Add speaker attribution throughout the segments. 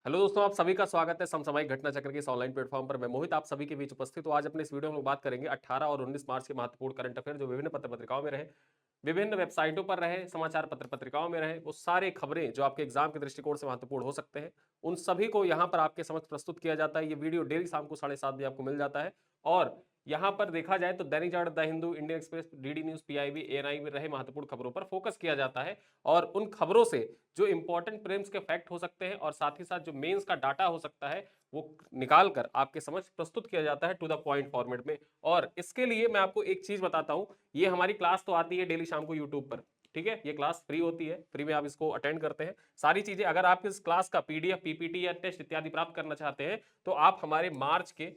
Speaker 1: Hello दोस्तों, आप सभी का स्वागत है समसामयिक घटना चक्र के इस ऑनलाइन प्लेटफॉर्म पर। मैं मोहित आप सभी के बीच उपस्थित हूं। आज अपने इस वीडियो में हम लोग बात करेंगे 18 और 19 मार्च के महत्वपूर्ण करंट अफेयर जो विभिन्न पत्र पत्रिकाओं में रहे, विभिन्न वेबसाइटों पर रहे, समाचार पत्र पत्रिकाओं में रहे। वो सारे खबरें जो आपके एग्जाम के दृष्टिकोण से महत्वपूर्ण हो सकते हैं, उन सभी को यहाँ पर आपके समक्ष प्रस्तुत किया जाता है। ये वीडियो डेली शाम को 7:30 बजे आपको मिल जाता है। और यहाँ पर देखा जाए तो Dainik Jagran, the Hindu, Indian Express, DD news, PIB, ANI में रहे महत्वपूर्ण खबरों पर फोकस किया जाता है। और उन खबरों से जो इंपॉर्टेंट प्रीलिम्स के फैक्ट हो सकते हैं और साथ ही साथ जो मेंस का डाटा हो सकता है, वो निकाल कर आपके समझ प्रस्तुत किया जाता है टू द पॉइंट फॉर्मेट में। और इसके लिए मैं आपको एक चीज बताता हूं, ये हमारी क्लास तो आती है डेली शाम को यूट्यूब पर, ठीक है। ये क्लास फ्री होती है, फ्री में आप इसको अटेंड करते हैं। सारी चीजें अगर आप इस क्लास का पीडीएफ, पीपीटी या टेस्ट इत्यादि प्राप्त करना चाहते हैं तो आप हमारे मार्च के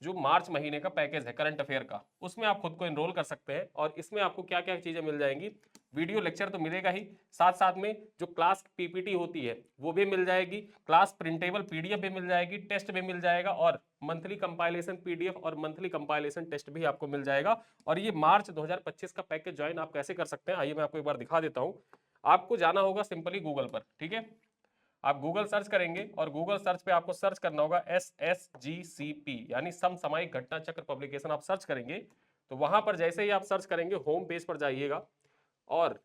Speaker 1: जो मार्च महीने का पैकेज है करंट अफेयर का, उसमें आप खुद को एनरोल कर सकते हैं। और इसमें आपको क्या क्या चीजें मिल जाएंगी, वीडियो लेक्चर तो मिलेगा ही, साथ साथ में जो क्लास पीपीटी होती है वो भी मिल जाएगी, क्लास प्रिंटेबल पीडीएफ भी मिल जाएगी, टेस्ट भी मिल जाएगा, और मंथली कंपाइलेशन पीडीएफ और मंथली कंपाइलेशन टेस्ट भी आपको मिल जाएगा। और ये मार्च 2025 का पैकेज ज्वाइन आप कैसे कर सकते हैं, आइए मैं आपको एक बार दिखा देता हूं। आपको जाना होगा सिंपली गूगल पर, ठीक है। आप गूगल सर्च करेंगे और गूगल सर्च पे आपको सर्च करना होगा SSGCP यानी समसामयिक घटना चक्र पब्लिकेशन। आप सर्च करेंगे तो वहां पर जैसे ही आप सर्च करेंगे होम पेज पर जाइएगा और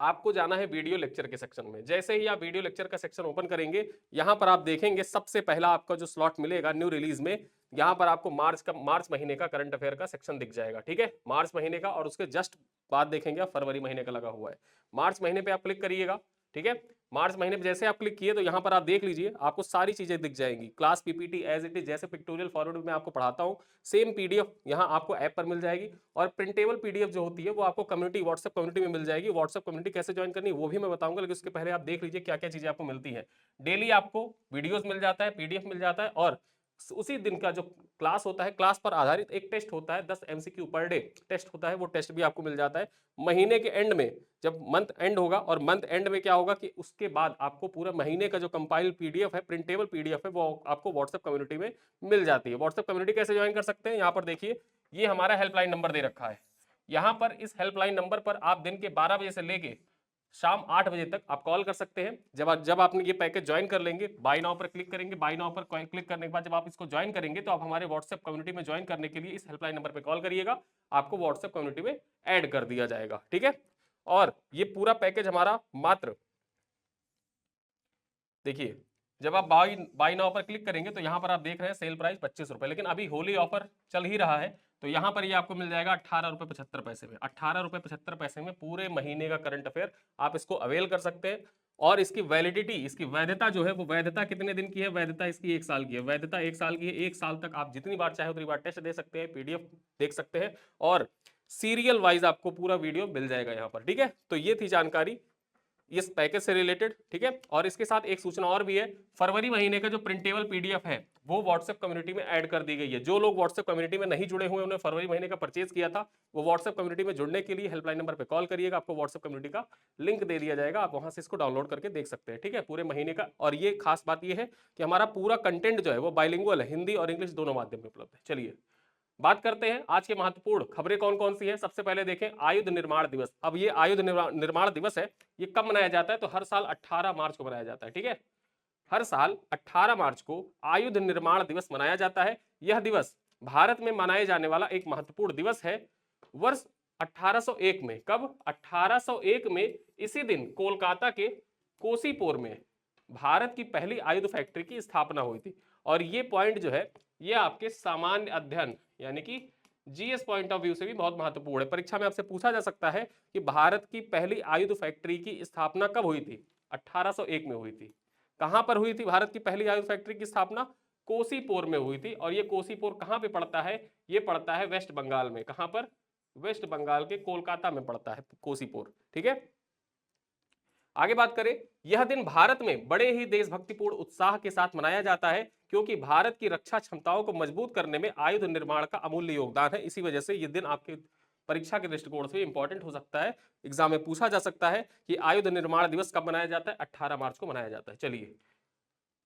Speaker 1: आपको जाना है वीडियो लेक्चर के सेक्शन में। जैसे ही आप वीडियो लेक्चर का सेक्शन ओपन करेंगे, यहां पर आप देखेंगे सबसे पहला आपका जो स्लॉट मिलेगा न्यू रिलीज में, यहां पर आपको मार्च महीने का करंट अफेयर का सेक्शन दिख जाएगा, ठीक है, मार्च महीने का। और उसके जस्ट बाद देखेंगे आप फरवरी महीने का लगा हुआ है। मार्च महीने पे आप क्लिक करिएगा, ठीक है। मार्च महीने पे जैसे आप क्लिक किए तो यहाँ पर आप देख लीजिए, आपको सारी चीजें दिख जाएंगी। Class PPT as it is, जैसे पिक्टोरियल फॉरवर्ड में आपको पढ़ाता हूँ, सेम पीडीएफ यहाँ आपको ऐप पर मिल जाएगी। और प्रिंटेबल पीडीएफ जो होती है वो आपको कम्युनिटी, व्हाट्सएप कम्युनिटी में मिल जाएगी। व्हाट्सएप कम्युनिटी कैसे ज्वाइन करनी है वो भी मैं बताऊंगा, लेकिन उसके पहले आप देख लीजिए क्या क्या चीजें आपको मिलती है। डेली आपको वीडियोस मिल जाता है, पीडीएफ मिल जाता है, और उसी दिन का जो क्लास होता है, क्लास पर आधारित एक टेस्ट होता है, 10 एमसीक्यू पर डे टेस्ट होता है, वो टेस्ट भी आपको मिल जाता है। महीने के एंड में जब मंथ एंड होगा, और मंथ एंड में क्या होगा कि उसके बाद आपको पूरा महीने का जो कंपाइल पीडीएफ है, प्रिंटेबल पीडीएफ है, वो आपको व्हाट्सएप कम्युनिटी में मिल जाती है। व्हाट्सएप कम्युनिटी कैसे ज्वाइन कर सकते हैं, यहाँ पर देखिए, ये हमारा हेल्पलाइन नंबर दे रखा है। यहाँ पर इस हेल्पलाइन नंबर पर आप दिन के 12 बजे से लेके शाम 8 बजे तक आप कॉल कर सकते हैं। जब आपने ये पैकेज ज्वाइन कर लेंगे, बाय नाउ पर क्लिक करेंगे। बाय नाउ पर क्लिक करने के बाद जब आप इसको ज्वाइन करेंगे तो आप हमारे व्हाट्सएप कम्युनिटी में ज्वाइन करने के लिए इस हेल्पलाइन नंबर पर कॉल करिएगा, आपको व्हाट्सएप कम्युनिटी में ऐड कर दिया जाएगा, ठीक है। और ये पूरा पैकेज हमारा मात्र, देखिए, जब आप बाई नाउ पर क्लिक करेंगे तो यहाँ पर आप देख रहे हैं सेल प्राइस 25 रुपए, लेकिन अभी होली ऑफर चल ही रहा है, तो यहाँ पर ये आपको मिल जाएगा 18 रुपए 75 पैसे में। 18 रुपए 75 पैसे में पूरे महीने का करंट अफेयर आप इसको अवेल कर सकते हैं। और इसकी वैलिडिटी, इसकी वैधता जो है, वो वैधता कितने दिन की है, वैधता इसकी 1 साल की है। वैधता 1 साल की है, 1 साल तक आप जितनी बार चाहे उतनी बार टेस्ट दे सकते हैं, पीडीएफ देख सकते हैं, और सीरियल वाइज आपको पूरा वीडियो मिल जाएगा यहाँ पर, ठीक है। तो ये थी जानकारी इस पैकेज से रिलेटेड, ठीक है। और इसके साथ एक सूचना और भी है, फरवरी महीने का जो प्रिंटेबल पीडीएफ है वो व्हाट्सएप कम्युनिटी में ऐड कर दी गई है। जो लोग व्हाट्सएप कम्युनिटी में नहीं जुड़े हुए, उन्होंने फरवरी महीने का परचेज किया था, वो व्हाट्सएप कम्युनिटी में जुड़ने के लिए हेल्पलाइन नंबर पर कॉल करिएगा, आपको व्हाट्सएप कम्युनिटी का लिंक दे दिया जाएगा, आप वहां से इसको डाउनलोड करके देख सकते हैं, ठीक है, पूरे महीने का। और ये खास बात ये है कि हमारा पूरा कंटेंट जो है वो बाइलिंगुअल है, हिंदी और इंग्लिश दोनों माध्यम में उपलब्ध है। चलिए बात करते हैं आज के महत्वपूर्ण खबरें कौन कौन सी है। सबसे पहले देखें आयुध निर्माण दिवस। अब ये आयुध निर्माण दिवस है, ये कब मनाया जाता है, तो हर साल 18 मार्च को मनाया जाता है, ठीक है। हर साल 18 मार्च को आयुध निर्माण दिवस मनाया जाता है। यह दिवस भारत में मनाए जाने वाला एक महत्वपूर्ण दिवस है। वर्ष 1801 में, कब, 1801 में इसी दिन कोलकाता के कोसीपुर में भारत की पहली आयुध फैक्ट्री की स्थापना हुई थी। और ये पॉइंट जो है ये आपके सामान्य अध्ययन यानी कि जीएस पॉइंट ऑफ व्यू से भी बहुत महत्वपूर्ण है। परीक्षा में आपसे पूछा जा सकता है कि भारत की पहली आयुध फैक्ट्री की स्थापना कब हुई थी, 1801 में हुई थी। कहां पर हुई थी भारत की पहली आयुध फैक्ट्री की स्थापना, कोसीपुर में हुई थी। और ये कोसीपुर कहां पे पड़ता है, ये पड़ता है वेस्ट बंगाल में। कहां पर, वेस्ट बंगाल के कोलकाता में पड़ता है कोसीपुर, ठीक है। आगे बात करें, यह दिन भारत में बड़े ही देशभक्तिपूर्ण उत्साह के साथ मनाया जाता है, क्योंकि भारत की रक्षा क्षमताओं को मजबूत करने में आयुध निर्माण का अमूल्य योगदान है। इसी वजह से यह दिन आपके परीक्षा के दृष्टिकोण से इंपॉर्टेंट हो सकता है, एग्जाम में पूछा जा सकता है कि आयुध निर्माण दिवस कब मनाया जाता है, 18 मार्च को मनाया जाता है। चलिए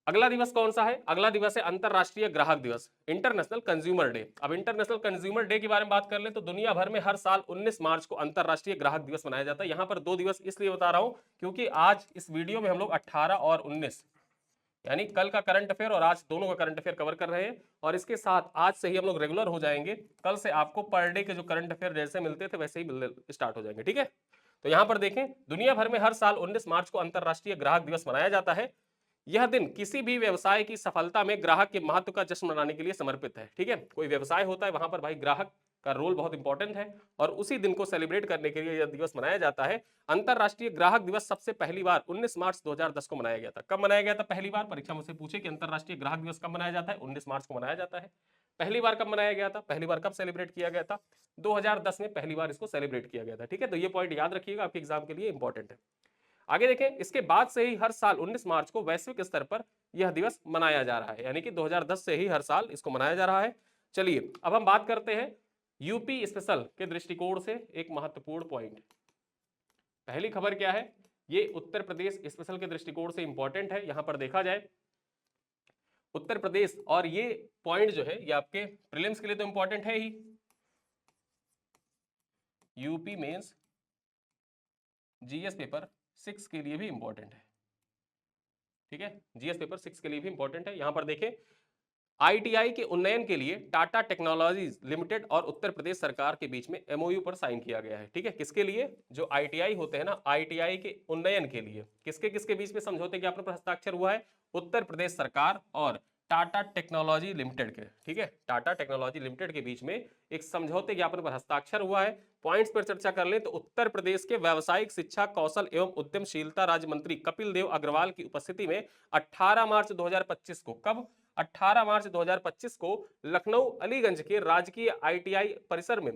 Speaker 1: अगला दिवस कौन सा है, अगला दिवस है अंतरराष्ट्रीय ग्राहक दिवस, इंटरनेशनल कंज्यूमर डे। अब इंटरनेशनल कंज्यूमर डे के बारे में बात कर ले तो दुनिया भर में हर साल 19 मार्च को अंतरराष्ट्रीय ग्राहक दिवस मनाया जाता है। यहां पर 2 दिवस इसलिए बता रहा हूं क्योंकि आज इस वीडियो में हम लोग 18 और 19 यानी कल का करंट अफेयर और आज दोनों का करंट अफेयर कवर कर रहे हैं। और इसके साथ आज से ही हम लोग रेगुलर हो जाएंगे, कल से आपको पर डे के जो करंट अफेयर जैसे मिलते थे वैसे ही मिलने स्टार्ट हो जाएंगे। ठीक है, तो यहां पर देखें, दुनिया भर में हर साल 19 मार्च को अंतरराष्ट्रीय ग्राहक दिवस मनाया जाता है। यह दिन किसी भी व्यवसाय की सफलता में ग्राहक के महत्व का जश्न मनाने के लिए समर्पित है। ठीक है, कोई व्यवसाय होता है वहां पर भाई ग्राहक का रोल बहुत इंपॉर्टेंट है और उसी दिन को सेलिब्रेट करने के लिए यह दिवस मनाया जाता है। अंतरराष्ट्रीय ग्राहक दिवस सबसे पहली बार 19 मार्च 2010 को मनाया गया था। कब मनाया गया था पहली बार? परीक्षा मुझसे पूछे कि अंतरराष्ट्रीय ग्राहक दिवस कब मनाया जाता है, 19 मार्च को मनाया जाता है। पहली बार कब मनाया गया था, पहली बार कब सेलिब्रेट किया गया था? 2010 में पहली बार इसको सेलिब्रेट किया गया था। ठीक है, तो ये पॉइंट याद रखिएगा, आपके एग्जाम के लिए इंपॉर्टेंट है। आगे देखें, इसके बाद से ही हर साल 19 मार्च को वैश्विक स्तर पर यह दिवस मनाया जा रहा है, यानी कि 2010 से ही हर साल इसको मनाया जा रहा है। चलिए अब हम बात करते हैं यूपी स्पेशल के दृष्टिकोण से एक महत्वपूर्ण पॉइंट। पहली खबर क्या है? ये उत्तर प्रदेश स्पेशल के दृष्टिकोण से इंपॉर्टेंट है। यहां पर देखा जाए उत्तर प्रदेश, और ये पॉइंट जो है ये आपके प्रीलिम्स के लिए तो इंपॉर्टेंट है ही, यूपी मेंस जीएस पेपर 6 के लिए भी इंपॉर्टेंट है। ठीक है, जीएस पेपर 6 के लिए भी इंपॉर्टेंट है। यहां पर देखें, आईटीआई के उन्नयन के लिए टाटा टेक्नोलॉजीज लिमिटेड और उत्तर प्रदेश सरकार के बीच में एमओयू पर साइन किया गया है। ठीक है, किसके लिए? जो आईटीआई होते हैं ना, आईटीआई के उन्नयन के लिए किसके किसके बीच में समझौते ज्ञापन पर हस्ताक्षर हुआ है? उत्तर प्रदेश सरकार और टाटा टेक्नोलॉजी लिमिटेड के। ठीक है, टाटा टेक्नोलॉजी लिमिटेड के बीच में एक समझौते ज्ञापन पर हस्ताक्षर हुआ है। पॉइंट्स पर चर्चा कर ले तो उत्तर प्रदेश के व्यावसायिक शिक्षा, कौशल एवं उद्यमशीलता राज्य मंत्री कपिल देव अग्रवाल की उपस्थिति में 18 मार्च 2025 को, कब? 18 मार्च 2025 को लखनऊ अलीगंज के राजकीय आईटीआई परिसर में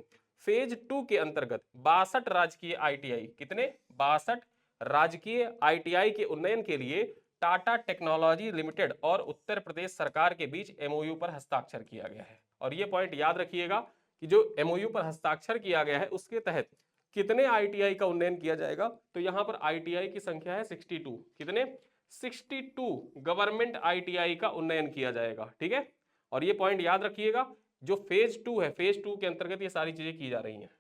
Speaker 1: फेज 2 के अंतर्गत 62 राजकीय आईटीआई, कितने? 62 राजकीय आईटीआई के उन्नयन के लिए टाटा टेक्नोलॉजी लिमिटेड और उत्तर प्रदेश सरकार के बीच एमओयू पर हस्ताक्षर किया गया है। और ये पॉइंट याद रखिएगा कि जो एमओयू पर हस्ताक्षर किया गया है उसके तहत कितने आईटीआई का उन्नयन किया जाएगा? तो यहां पर आईटीआई की संख्या है 62। कितने? 62 गवर्नमेंट आईटीआई का उन्नयन किया जाएगा। ठीक है, और ये पॉइंट याद रखिएगा, जो फेज 2 है, फेज 2 के अंतर्गत ये सारी चीजें की जा रही हैं।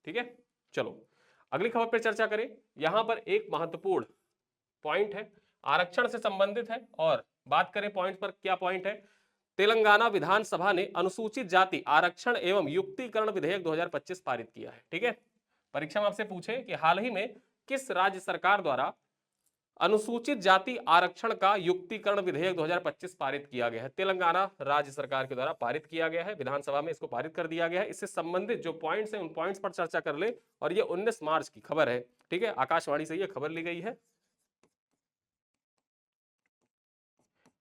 Speaker 1: ठीक है, चलो अगली खबर पर चर्चा करें। यहां पर एक महत्वपूर्ण पॉइंट है, आरक्षण से संबंधित है। और बात करें पॉइंट पर, क्या पॉइंट है? तेलंगाना विधानसभा ने अनुसूचित जाति आरक्षण एवं युक्तिकरण विधेयक 2025 पारित किया है। ठीक है, परीक्षा में आपसे पूछे कि हाल ही में किस राज्य सरकार द्वारा अनुसूचित जाति आरक्षण का युक्तिकरण विधेयक 2025 पारित किया गया है? तेलंगाना राज्य सरकार के द्वारा पारित किया गया है, विधानसभा में इसको पारित कर दिया गया है। इससे संबंधित जो पॉइंट्स हैं उन पॉइंट्स पर चर्चा कर ले। और ये 19 मार्च की खबर है। ठीक है, आकाशवाणी से ये खबर ली गई है,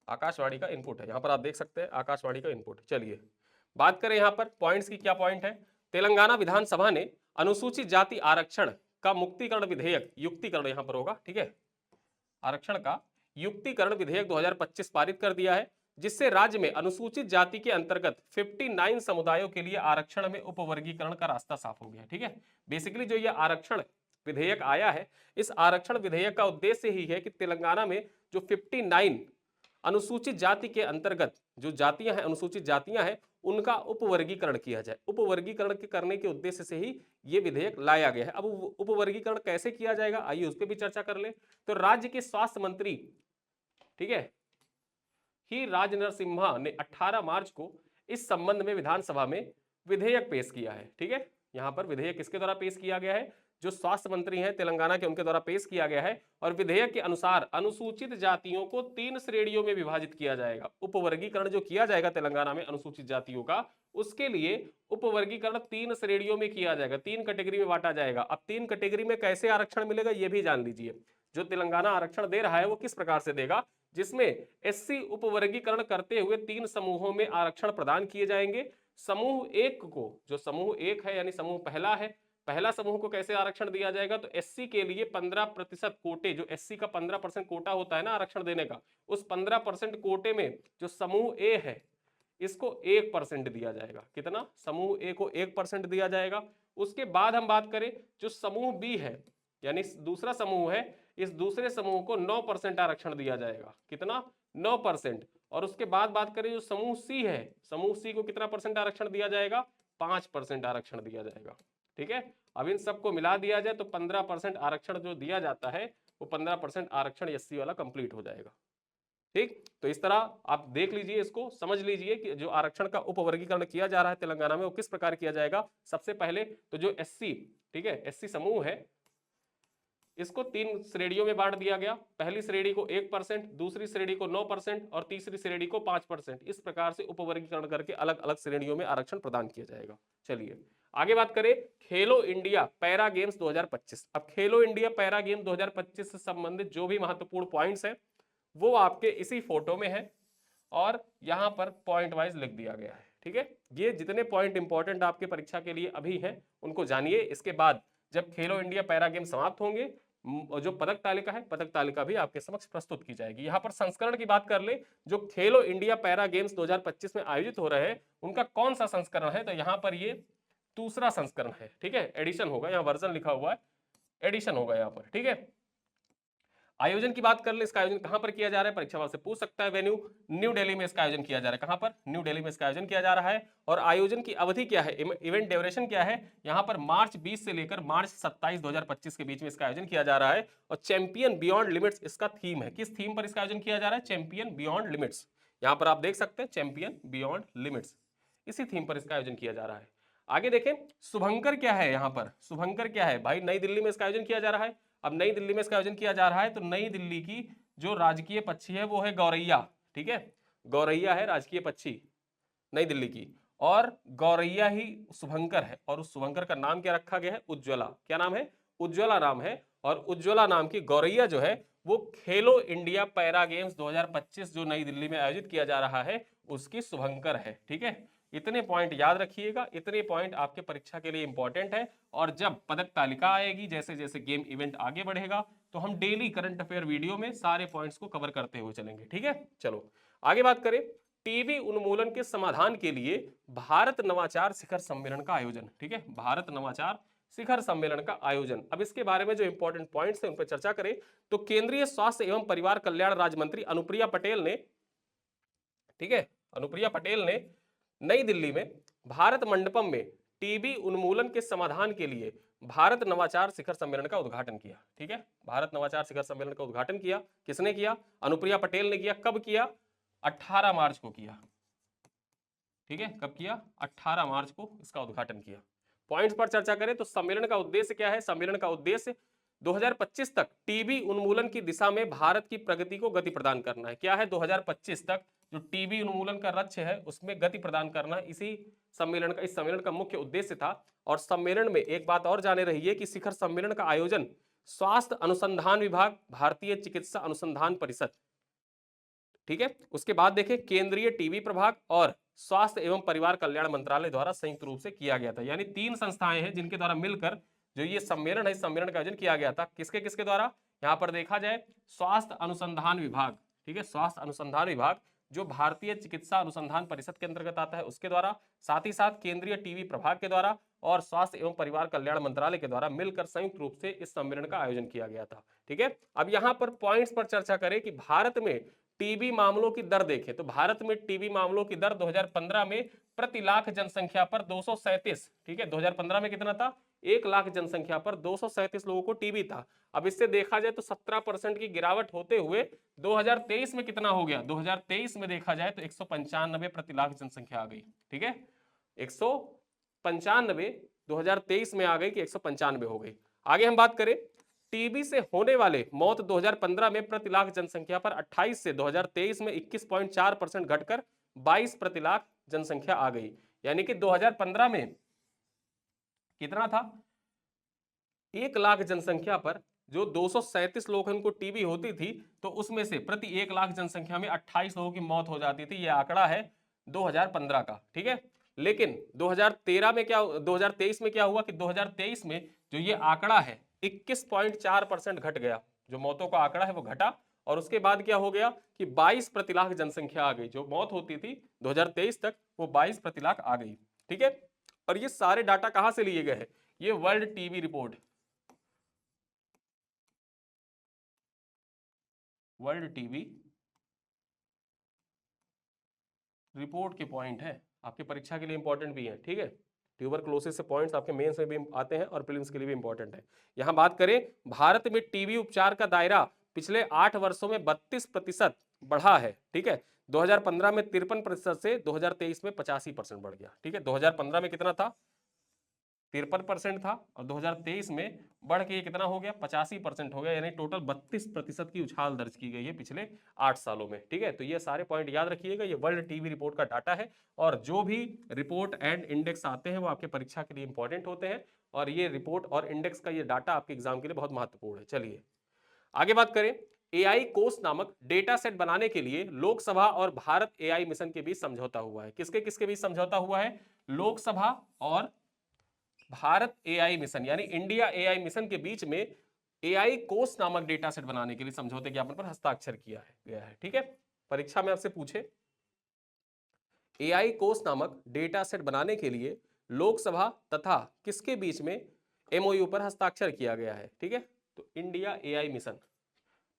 Speaker 1: आकाशवाणी का इनपुट है, यहां पर आप देख सकते हैं आकाशवाणी का इनपुट। चलिए बात करें यहां पर पॉइंट्स की, क्या पॉइंट है? तेलंगाना विधानसभा ने अनुसूचित जाति आरक्षण का मुक्तिकरण विधेयक, युक्तिकरण यहां पर होगा, ठीक है, आरक्षण का युक्तिकरण विधेयक 2025 पारित कर दिया है, जिससे राज्य में अनुसूचित जाति के अंतर्गत 59 समुदायों के लिए आरक्षण में उपवर्गीकरण का रास्ता साफ हो गया। ठीक है, बेसिकली जो ये आरक्षण विधेयक आया है, इस आरक्षण विधेयक का उद्देश्य ही है कि तेलंगाना में जो 59 अनुसूचित जाति के अंतर्गत जो जातियां हैं, अनुसूचित जातियां हैं, उनका उपवर्गीकरण किया जाए। उपवर्गीकरण के करने के उद्देश्य से ही ये विधेयक लाया गया है। अब उपवर्गीकरण कैसे किया जाएगा, आइए उस पर भी चर्चा कर ले। तो राज्य के स्वास्थ्य मंत्री, ठीक है, ही राज नरसिम्हा ने 18 मार्च को इस संबंध में विधानसभा में विधेयक पेश किया है। ठीक है, यहां पर विधेयक किसके द्वारा पेश किया गया है? जो स्वास्थ्य मंत्री हैं तेलंगाना के, उनके द्वारा पेश किया गया है। और विधेयक के अनुसार अनुसूचित जातियों को 3 श्रेणियों में विभाजित किया जाएगा। उपवर्गीकरण जो किया जाएगा तेलंगाना में अनुसूचित जातियों का, उसके लिए उपवर्गीकरण 3 श्रेणियों में किया जाएगा, 3 कैटेगरी में बांटा जाएगा। अब 3 कैटेगरी में कैसे आरक्षण मिलेगा ये भी जान लीजिए। जो तेलंगाना आरक्षण दे रहा है वो किस प्रकार से देगा, जिसमें एससी उपवर्गीकरण करते हुए 3 समूहों में आरक्षण प्रदान किए जाएंगे। समूह 1 को, जो समूह 1 है यानी समूह पहला है, पहला समूह को कैसे आरक्षण दिया जाएगा? तो एससी के लिए 15% कोटे, जो एससी का 15% कोटा होता है ना आरक्षण देने का, उस 15% कोटे में जो समूह ए है इसको 1% दिया जाएगा। कितना? समूह ए को 1% दिया जाएगा। उसके बाद हम बात करें जो समूह बी है, यानी दूसरा समूह है, इस दूसरे समूह को 9% आरक्षण दिया जाएगा। कितना? 9%। और उसके बाद बात करें जो समूह सी है, समूह सी को कितना परसेंट आरक्षण दिया जाएगा? 5% आरक्षण दिया जाएगा। ठीक है, अब इन सबको मिला दिया जाए तो 15% आरक्षण जो दिया जाता है वो 15% आरक्षण एससी वाला कंप्लीट हो जाएगा। ठीक, तो इस तरह आप देख लीजिए, इसको समझ लीजिए कि जो आरक्षण का उपवर्गीकरण किया जा रहा है तेलंगाना में वो किस प्रकार किया जाएगा। सबसे पहले तो जो एससी, ठीक है, एससी समूह है, इसको 3 श्रेणियों में बांट दिया गया। पहली श्रेणी को 1%, दूसरी श्रेणी को 9% और तीसरी श्रेणी को 5%। इस प्रकार से उपवर्गीकरण करके अलग अलग श्रेणियों में आरक्षण प्रदान किया जाएगा। चलिए आगे बात करें खेलो इंडिया पैरा गेम्स 2025। अब खेलो इंडिया पैरा गेम 2025 से संबंधित जो भी महत्वपूर्ण पॉइंट्स हैं वो आपके इसी फोटो में है और यहां पर पॉइंट वाइज लिख दिया गया है। ठीक है, ये जितने पॉइंट इंपॉर्टेंट आपके परीक्षा के लिए अभी हैं उनको जानिए। इसके बाद जब खेलो इंडिया पैरा गेम समाप्त होंगे, जो पदक तालिका है, पदक तालिका भी आपके समक्ष प्रस्तुत की जाएगी। यहां पर संस्करण की बात कर ले, जो खेलो इंडिया पैरा गेम्स 2025 में आयोजित हो रहे हैं उनका कौन सा संस्करण है, तो यहां पर ये दूसरा संस्करण है। ठीक है, एडिशन होगा, यहाँ वर्जन लिखा हुआ है, एडिशन होगा यहाँ पर। ठीक है, आयोजन की बात कर ले, इसका आयोजन कहां पर किया जा रहा है, परीक्षा वाले से पूछ सकता है। वेन्यू न्यू दिल्ली में इसका आयोजन किया जा रहा है। कहां पर? न्यू दिल्ली में इसका आयोजन किया जा रहा है। और आयोजन की अवधि क्या है, इवेंट ड्यूरेशन क्या है, यहां पर मार्च 20 से लेकर मार्च 27 2025 के बीच में इसका आयोजन किया जा रहा है। और चैंपियन बियॉन्ड लिमिट्स इसका थीम है। किस थीम पर इसका आयोजन किया जा रहा है? Champion beyond limits. यहां पर आप देख सकते हैं चैंपियन बियॉन्ड लिमिट्स, इसी थीम पर इसका आयोजन किया जा रहा है। आगे देखें शुभंकर क्या है, यहां पर शुभंकर क्या है भाई, नई दिल्ली में इसका आयोजन किया जा रहा है। अब नई दिल्ली में इसका आयोजन किया जा रहा है तो नई दिल्ली की जो राजकीय पक्षी है वो है गौरैया। ठीक है, गौरैया है राजकीय पक्षी नई दिल्ली की, और गौरैया ही शुभंकर है। और उस शुभंकर का नाम क्या रखा गया है? उज्ज्वला। क्या नाम है? उज्ज्वला नाम है। और उज्ज्वला नाम की गौरैया जो है वो खेलो इंडिया पैरा गेम्स 2025 जो नई दिल्ली में आयोजित किया जा रहा है उसकी शुभंकर है। ठीक है, इतने पॉइंट याद रखिएगा, इतने पॉइंट आपके परीक्षा के लिए इंपॉर्टेंट है। और जब पदक तालिका आएगी, जैसे जैसे गेम इवेंट आगे बढ़ेगा, तो हम डेली करंट अफेयर वीडियो में सारे पॉइंट्स को कवर करते हुए चलेंगे। ठीक है, चलो आगे बात करें। टीबी उन्मूलन के समाधान के लिए भारत नवाचार शिखर सम्मेलन का आयोजन। ठीक है, भारत नवाचार शिखर सम्मेलन का आयोजन। अब इसके बारे में जो इंपॉर्टेंट पॉइंट्स हैं उन पर चर्चा करें तो केंद्रीय स्वास्थ्य एवं परिवार कल्याण राज्य मंत्री अनुप्रिया पटेल ने, ठीक है, अनुप्रिया पटेल ने नई दिल्ली में भारत मंडपम में टीबी उन्मूलन के समाधान के लिए भारत नवाचार शिखर सम्मेलन का उद्घाटन किया। ठीक है, भारत नवाचार शिखर सम्मेलन का उद्घाटन किया, किसने किया? अनुप्रिया पटेल ने किया। कब किया? 18 मार्च को किया। ठीक है, कब किया? 18 मार्च को इसका उद्घाटन किया। पॉइंट्स पर चर्चा करें तो सम्मेलन का उद्देश्य क्या है? सम्मेलन का उद्देश्य 2025 तक टीबी उन्मूलन की दिशा में भारत की प्रगति को गति प्रदान करना है। क्या है? 2025 तक जो टीबी उन्मूलन का लक्ष्य है उसमें गति प्रदान करना, इसी सम्मेलन का, इस सम्मेलन का मुख्य उद्देश्य था। और सम्मेलन में एक बात और जाने रही है कि शिखर सम्मेलन का आयोजन स्वास्थ्य अनुसंधान विभाग, भारतीय चिकित्सा अनुसंधान परिषद, ठीक है, उसके बाद देखें केंद्रीय टीबी प्रभाग और स्वास्थ्य एवं परिवार कल्याण मंत्रालय द्वारा संयुक्त रूप से किया गया था। यानी 3 संस्थाएं हैं जिनके द्वारा मिलकर जो ये सम्मेलन है, इस सम्मेलन का आयोजन किया गया था। किसके किसके द्वारा? यहां पर देखा जाए स्वास्थ्य अनुसंधान विभाग, ठीक है, स्वास्थ्य अनुसंधान विभाग जो भारतीय चिकित्सा अनुसंधान परिषद के अंतर्गत आता है उसके द्वारा, साथ ही साथ केंद्रीय टीबी प्रभाग के द्वारा और स्वास्थ्य एवं परिवार कल्याण मंत्रालय के द्वारा मिलकर संयुक्त रूप से इस सम्मेलन का आयोजन किया गया था। ठीक है, अब यहां पर पॉइंट्स पर चर्चा करें कि भारत में टीबी मामलों की दर देखें तो भारत में टीबी मामलों की दर 2015 में प्रति लाख जनसंख्या पर 237, ठीक है, 2015 में कितना था? 1 लाख जनसंख्या पर 237 लोगों को टीबी था। अब इससे देखा जाए तो 17% की गिरावट होते हुए 2023 में कितना हो गया? 2023 में देखा जाए तो 195 प्रति लाख जनसंख्या आ गई। ठीक है, 195 2023 में आ गई कि 195 हो गई। आगे हम बात करें टीबी से होने वाले मौत 2015 में प्रति लाख जनसंख्या पर 28 से 2023 में 21.4% घटकर 22 प्रति लाख जनसंख्या आ गई। यानी कि 2015 में कितना था? 1 लाख जनसंख्या पर जो 237 लोगों को टीबी होती थी तो उसमें से प्रति 1 लाख जनसंख्या में 28 लोगों की मौत हो जाती थी। यह आंकड़ा है 2015 का। ठीक है, लेकिन 2013 में क्या, 2023 में क्या हुआ कि 2023 में जो ये आंकड़ा है 21.4% घट गया, जो मौतों का आंकड़ा है वो घटा। और उसके बाद क्या हो गया कि 22 प्रति लाख जनसंख्या आ गई। जो मौत होती थी 2023 तक वो 22 प्रति लाख आ गई। ठीक है, और ये सारे डाटा कहां से लिए गए हैं? ये world TB report, world TB report के पॉइंट है, आपके परीक्षा के लिए इंपॉर्टेंट भी है। ठीक है, ट्यूबरक्लोसिस से पॉइंट्स आपके मेंस में भी आते हैं और प्रीलिम्स के लिए भी इंपॉर्टेंट है। यहां बात करें भारत में टीबी उपचार का दायरा पिछले 8 वर्षों में 32% बढ़ा है, ठीक है। 2015 में 53% से 2023 में 85% बढ़ गया, ठीक है। 2015 में कितना था, 53% था, और 2023 में बढ़ के ये कितना हो गया, 85% हो गया, यानी टोटल 32% की उछाल दर्ज की गई है पिछले 8 सालों में, ठीक है। तो ये सारे पॉइंट याद रखिएगा, ये वर्ल्ड टीबी रिपोर्ट का डाटा है, और जो भी रिपोर्ट एंड इंडेक्स आते हैं वो आपके परीक्षा के लिए इंपॉर्टेंट होते हैं, और ये रिपोर्ट और इंडेक्स का ये डाटा आपके एग्जाम के लिए बहुत महत्वपूर्ण है। चलिए आगे बात करें। एआई कोष नामक डेटा सेट बनाने के लिए लोकसभा और भारत एआई मिशन के बीच समझौता हुआ है। किसके किसके बीच समझौता हुआ है, लोकसभा और भारत एआई मिशन यानी इंडिया एआई मिशन के बीच में एआई कोष नामक डेटा सेट बनाने के लिए समझौते ज्ञापन पर हस्ताक्षर किया है गया है, ठीक है। परीक्षा में आपसे पूछे एआई कोष नामक डेटा सेट बनाने के लिए लोकसभा तथा किसके बीच में एमओयू पर हस्ताक्षर किया गया है, ठीक है। तो इंडिया एआई मिशन,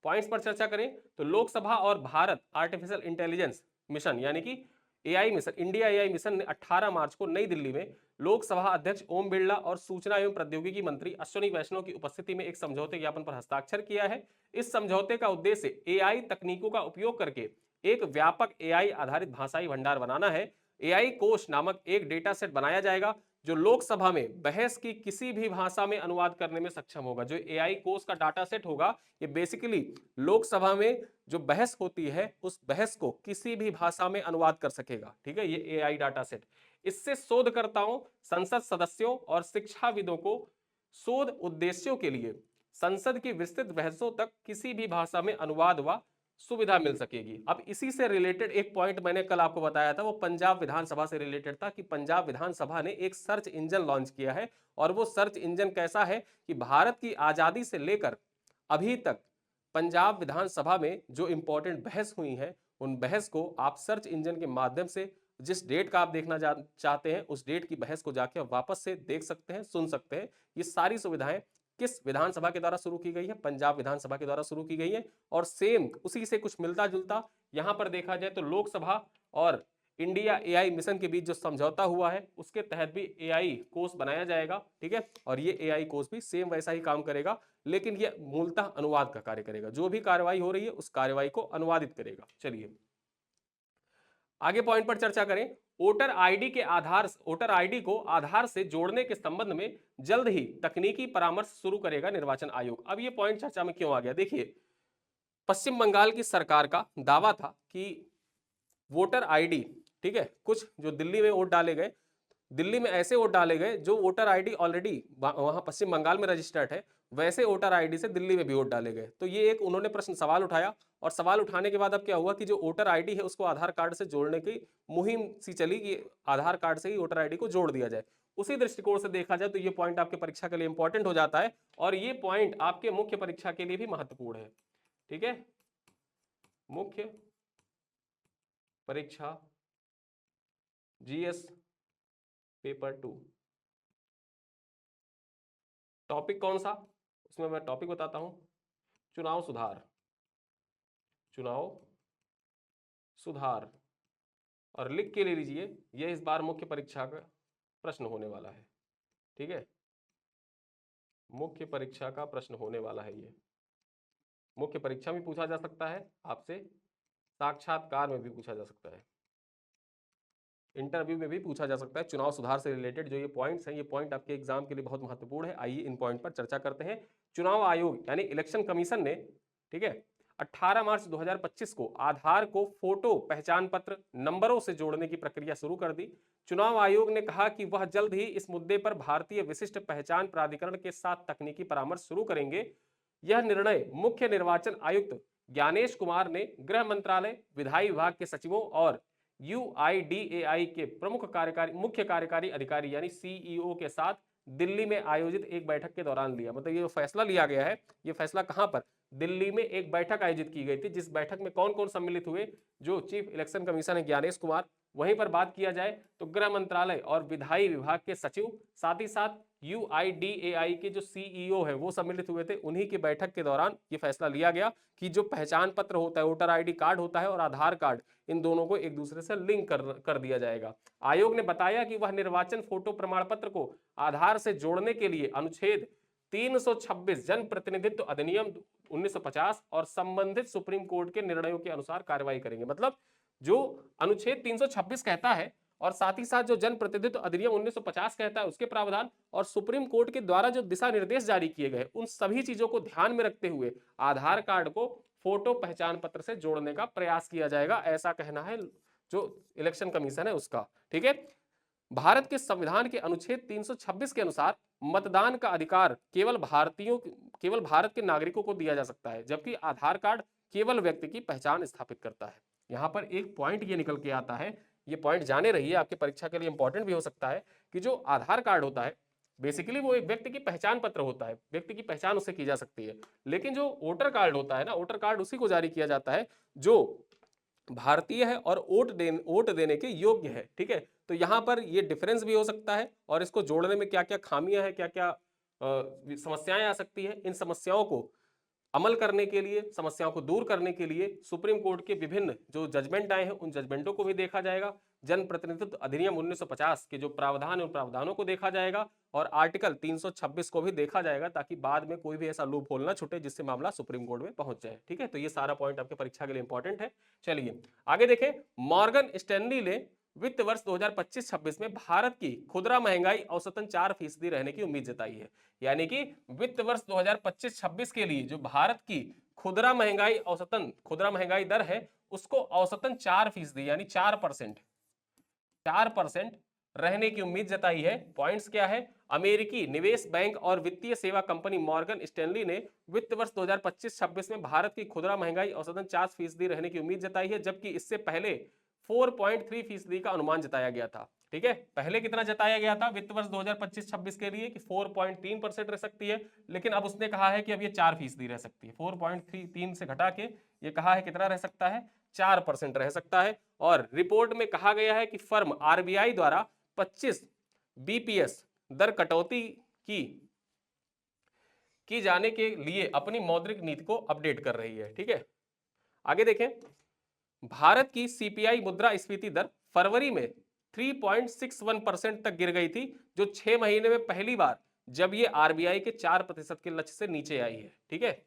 Speaker 1: पॉइंट्स पर चर्चा करें तो लोकसभा और भारत आर्टिफिशियल इंटेलिजेंस मिशन यानी कि AI mission, India AI mission ने 18 मार्च को नई दिल्ली में लोकसभा अध्यक्ष ओम बिरला और सूचना एवं प्रौद्योगिकी मंत्री अश्विनी वैष्णव की उपस्थिति में एक समझौते ज्ञापन पर हस्ताक्षर किया है। इस समझौते का उद्देश्य एआई तकनीकों का उपयोग करके एक व्यापक एआई आधारित भाषाई भंडार बनाना है। एआई कोष नामक एक डेटा सेट बनाया जाएगा जो लोकसभा में बहस की किसी भी भाषा में अनुवाद करने में सक्षम होगा। जो एआई कोष का डाटा सेट होगा ये बेसिकली लोकसभा में जो बहस होती है उस बहस को किसी भी भाषा में अनुवाद कर सकेगा, ठीक है, ये एआई डाटा सेट। इससे शोधकर्ताओं, संसद सदस्यों और शिक्षाविदों को शोध उद्देश्यों के लिए संसद की विस्तृत बहसों तक किसी भी भाषा में अनुवाद व सुविधा मिल सकेगी। अब इसी से रिलेटेड एक पॉइंट मैंने कल आपको बताया था, वो पंजाब विधानसभा से रिलेटेड था कि पंजाब विधानसभा ने एक सर्च इंजन लॉन्च किया है, और वो सर्च इंजन कैसा है कि भारत की आजादी से लेकर अभी तक पंजाब विधानसभा में जो इंपॉर्टेंट बहस हुई है उन बहस को आप सर्च इंजन के माध्यम से जिस डेट का आप देखना चाहते हैं उस डेट की बहस को जाके वापस से देख सकते हैं, सुन सकते हैं। ये सारी सुविधाएं किस विधानसभा के द्वारा शुरू की गई है, पंजाब विधानसभा के द्वारा शुरू की गई है। और सेम उसी से कुछ मिलता जुलता यहां पर देखा जाए तो लोकसभा और इंडिया एआई मिशन के बीच जो समझौता हुआ है उसके तहत भी एआई कोर्स बनाया जाएगा, ठीक है। और ये एआई कोर्स भी सेम वैसा ही काम करेगा, लेकिन ये मूलतः अनुवाद का कार्य करेगा, जो भी कार्रवाई हो रही है उस कार्रवाई को अनुवादित करेगा। चलिए आगे पॉइंट पर चर्चा करें। वोटर आईडी को आधार से जोड़ने के संबंध में जल्द ही तकनीकी परामर्श शुरू करेगा निर्वाचन आयोग। अब ये पॉइंट चर्चा में क्यों आ गया, देखिए पश्चिम बंगाल की सरकार का दावा था कि वोटर आईडी, ठीक है, कुछ जो दिल्ली में वोट डाले गए, दिल्ली में ऐसे वोट डाले गए जो वोटर आईडी ऑलरेडी वहां पश्चिम बंगाल में रजिस्टर्ड है, वैसे वोटर आईडी से दिल्ली में भी वोट डाले गए। तो ये एक उन्होंने प्रश्न सवाल उठाया, और सवाल उठाने के बाद अब क्या हुआ कि जो वोटर आईडी है उसको आधार कार्ड से जोड़ने की मुहिम सी चली कि आधार कार्ड से ही वोटर आईडी को जोड़ दिया जाए। उसी दृष्टिकोण से देखा जाए तो ये पॉइंट आपके परीक्षा के लिए इंपॉर्टेंट हो जाता है, और ये पॉइंट आपके मुख्य परीक्षा के लिए भी महत्वपूर्ण है, ठीक है। मुख्य परीक्षा जीएस पेपर 2 टॉपिक कौन सा, उसमें मैं टॉपिक बताता हूं, चुनाव सुधार, चुनाव सुधार, और लिख के ले लीजिए ये इस बार मुख्य परीक्षा का प्रश्न होने वाला है, ठीक है। मुख्य परीक्षा का प्रश्न होने वाला है, ये मुख्य परीक्षा में पूछा जा सकता है आपसे, साक्षात्कार में भी पूछा जा सकता है, इंटरव्यू में भी पूछा जा सकता है। चुनाव सुधार से रिलेटेड जो ये पॉइंट्स हैं, ये पॉइंट आपके एग्जाम के लिए बहुत महत्वपूर्ण है। आइए इन पॉइंट पर चर्चा करते हैं। चुनाव आयोग यानी इलेक्शन कमीशन ने, ठीक है, 18 मार्च 2025 को आधार को फोटो पहचान पत्र नंबरों से जोड़ने की प्रक्रिया शुरू कर दी। चुनाव आयोग ने कहा कि वह जल्द ही इस मुद्दे पर भारतीय विशिष्ट पहचान प्राधिकरण के साथ तकनीकी परामर्श शुरू करेंगे। यह निर्णय मुख्य निर्वाचन आयुक्त ज्ञानेश कुमार ने गृह मंत्रालय, विधायी विभाग के सचिवों और UIDAI के मुख्य कार्यकारी अधिकारी यानी CEO के साथ दिल्ली में आयोजित एक बैठक के दौरान लिया। मतलब ये जो फैसला लिया गया है, ये फैसला कहां पर, दिल्ली में एक बैठक आयोजित की गई थी, जिस बैठक में कौन कौन सम्मिलित हुए, जो चीफ इलेक्शन कमीशन है ज्ञानेश कुमार, वहीं पर बात किया जाए तो गृह मंत्रालय और विधायी विभाग के सचिव, साथ ही साथ UIDAI के जो CEO है वो सम्मिलित हुए थे। उन्हीं की बैठक के दौरान ये फैसला लिया गया कि जो पहचान पत्र होता है, वोटर ID कार्ड होता है और आधार कार्ड, इन दोनों को एक दूसरे से लिंक कर दिया जाएगा। आयोग ने बताया कि वह निर्वाचन फोटो प्रमाण पत्र को आधार से जोड़ने के लिए अनुच्छेद 326 जन प्रतिनिधित्व अधिनियम 1950 और संबंधित सुप्रीम कोर्ट के निर्णयों के अनुसार कार्रवाई करेंगे। मतलब जो अनुच्छेद 326 कहता है और साथ ही साथ जो जन प्रतिनिधित्व अधिनियम 1950 कहता है उसके प्रावधान और सुप्रीम कोर्ट के द्वारा जो दिशा निर्देश जारी किए गए उन सभी चीजों को ध्यान में रखते हुए आधार कार्ड को फोटो पहचान पत्र से जोड़ने का प्रयास किया जाएगा, ऐसा कहना है जो इलेक्शन कमीशन है उसका। ठीक है, भारत के संविधान के अनुच्छेद 326 के अनुसार मतदान का अधिकार केवल भारत के नागरिकों को दिया जा सकता है, जबकि आधार कार्ड केवल व्यक्ति की पहचान स्थापित करता है। यहां पर एक पॉइंट ये निकल के आता है, ये पॉइंट जाने रहिए, आपके परीक्षा के लिए इंपॉर्टेंट भी हो सकता है कि जो आधार कार्ड होता है बेसिकली वो एक व्यक्ति की पहचान पत्र होता है, व्यक्ति की पहचान उससे की जा सकती है, लेकिन जो वोटर कार्ड होता है ना, वोटर कार्ड उसी को जारी किया जाता है जो भारतीय है और वोट देने के योग्य है। ठीक है, तो यहां पर ये डिफरेंस भी हो सकता है और इसको जोड़ने में क्या क्या खामियां हैं, क्या क्या समस्याएं आ सकती है, इन समस्याओं को अमल करने के लिए, समस्याओं को दूर करने के लिए सुप्रीम कोर्ट के विभिन्न जो जजमेंट आए हैं उन जजमेंटों को भी देखा जाएगा, जन प्रतिनिधित्व अधिनियम 1950 के जो प्रावधान है उन प्रावधानों को देखा जाएगा और आर्टिकल 326 को भी देखा जाएगा, ताकि बाद में कोई भी ऐसा लूप होल ना छूटे जिससे मामला सुप्रीम कोर्ट में पहुंच जाए। ठीक है, तो ये सारा पॉइंट आपके परीक्षा के लिए इंपॉर्टेंट है। चलिए आगे देखें, मॉर्गन स्टैनली ने वित्त वर्ष 2025-26 में भारत की खुदरा महंगाई औसतन 4% रहने की उम्मीद जताई है। यानी कि वित्त वर्ष 2025-26 के लिए जो भारत की खुदरा महंगाई दर है उसको औसतन 4% यानी 4% रहने की उम्मीद जताई है। पॉइंट्स क्या है, अमेरिकी निवेश बैंक और वित्तीय सेवा कंपनी मॉर्गन स्टैनली ने वित्त वर्ष 2025-26 में भारत की खुदरा महंगाई औसतन 4% रहने की उम्मीद जताई है, जबकि इससे पहले 4.3% का अनुमान जताया गया था। ठीक है, पहले कितना जताया गया था वित्त वर्ष 2025-26 के लिए कि 4.3% रह सकती है, लेकिन अब उसने कहा है कि अब ये 4% रह सकती है। 4.3 से घटा के ये कहा है कितना रह सकता है, 4% रह सकता है। और रिपोर्ट में कहा गया है कि फर्म आरबीआई द्वारा 25 बीपीएस दर कटौती की जाने के लिए अपनी मौद्रिक नीति को अपडेट कर रही है। ठीक है, आगे देखें, भारत की सीपीआई मुद्रास्फीति दर फरवरी में 3.61% तक गिर गई थी, जो 6 महीने में पहली बार जब ये आरबीआई के 4% के लक्ष्य से नीचे आई है। ठीक है,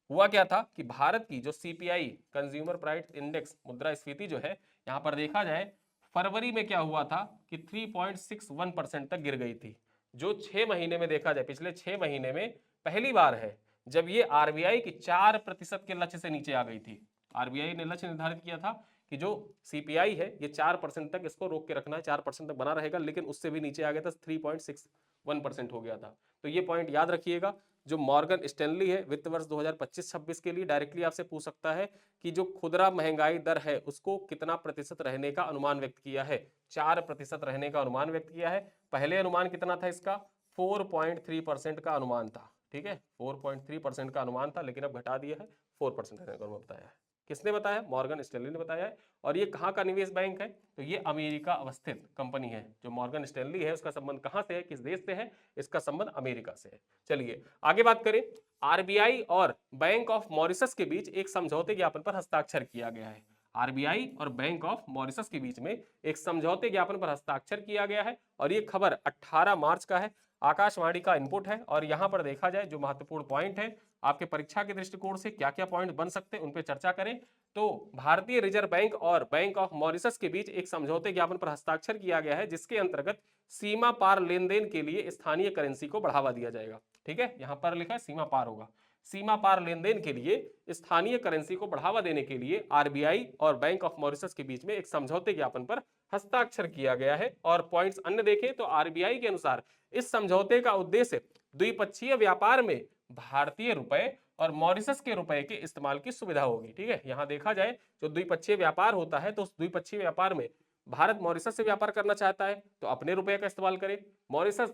Speaker 1: हुआ क्या था कि भारत की जो सीपीआई कंज्यूमर प्राइस इंडेक्स मुद्रास्फीति जो है, यहां पर देखा जाए फरवरी में क्या हुआ था कि 3.61% तक गिर गई थी, जो 6 महीने में देखा जाए पिछले 6 महीने में पहली बार है जब ये आरबीआई की 4% के लक्ष्य से नीचे आ गई थी। आरबीआई ने लक्ष्य निर्धारित किया था कि जो सीपीआई है ये 4% तक इसको रोक के रखना है, 4% तक बना रहेगा, लेकिन उससे भी नीचे आ गया था, 3.61% हो गया था। तो ये पॉइंट याद रखिएगा। जो मॉर्गन स्टैनली है वित्त वर्ष 2025-26 के लिए डायरेक्टली आपसे पूछ सकता है कि जो खुदरा महंगाई दर है उसको कितना प्रतिशत रहने का अनुमान व्यक्त किया है, 4% रहने का अनुमान व्यक्त किया है। पहले अनुमान कितना था इसका, 4.3% का अनुमान था। ठीक है, 4.3% का अनुमान था, लेकिन अब घटा दिया है, 4% रहने का अनुमान बताया है। किसने बताया, मॉर्गन स्टैनली ने बताया है। और ये कहाँ का निवेश बैंक है, तो ये अमेरिका अवस्थित कंपनी है। जो मॉर्गन स्टैनली है उसका संबंध कहाँ से है, किस देश से है, इसका संबंध अमेरिका से है। चलिए आगे बात करें, आरबीआई और बैंक ऑफ मॉरिशस के बीच एक समझौते ज्ञापन पर हस्ताक्षर किया गया है। आरबीआई और बैंक ऑफ मॉरिशस के बीच में एक समझौते ज्ञापन पर हस्ताक्षर किया गया है और ये खबर 18 मार्च का है। आकाशवाणी का इनपुट है और यहां पर देखा जाए जो महत्वपूर्ण पॉइंट है आपके परीक्षा के दृष्टिकोण से क्या क्या पॉइंट बन सकते हैं उन पर चर्चा करें। तो भारतीय रिजर्व बैंक और बैंक ऑफ मॉरिशस के बीच एक समझौते ज्ञापन पर हस्ताक्षर किया गया है, जिसके अंतर्गत सीमा पार लेन देन के लिए स्थानीय करेंसी को बढ़ावा दिया जाएगा। ठीक है, यहां पर लिखा है सीमा पार होगा। सीमा पार लेन देन के लिए स्थानीय करेंसी को बढ़ावा देने के लिए आरबीआई और बैंक ऑफ मॉरिशस के बीच में एक समझौते ज्ञापन पर हस्ताक्षर किया गया है। और पॉइंट्स अन्य देखें तो आरबीआई के अनुसार इस समझौते का उद्देश्य द्विपक्षीय व्यापार में भारतीय रुपए और मॉरिशस के रुपए के इस्तेमाल की सुविधा होगी। ठीक है, यहां देखा जाए जो द्विपक्षीय व्यापार होता है तो उस द्विपक्षीय व्यापार में भारत मॉरिशस से व्यापार करना चाहता है तो अपने रुपए का इस्तेमाल करे, मॉरिशस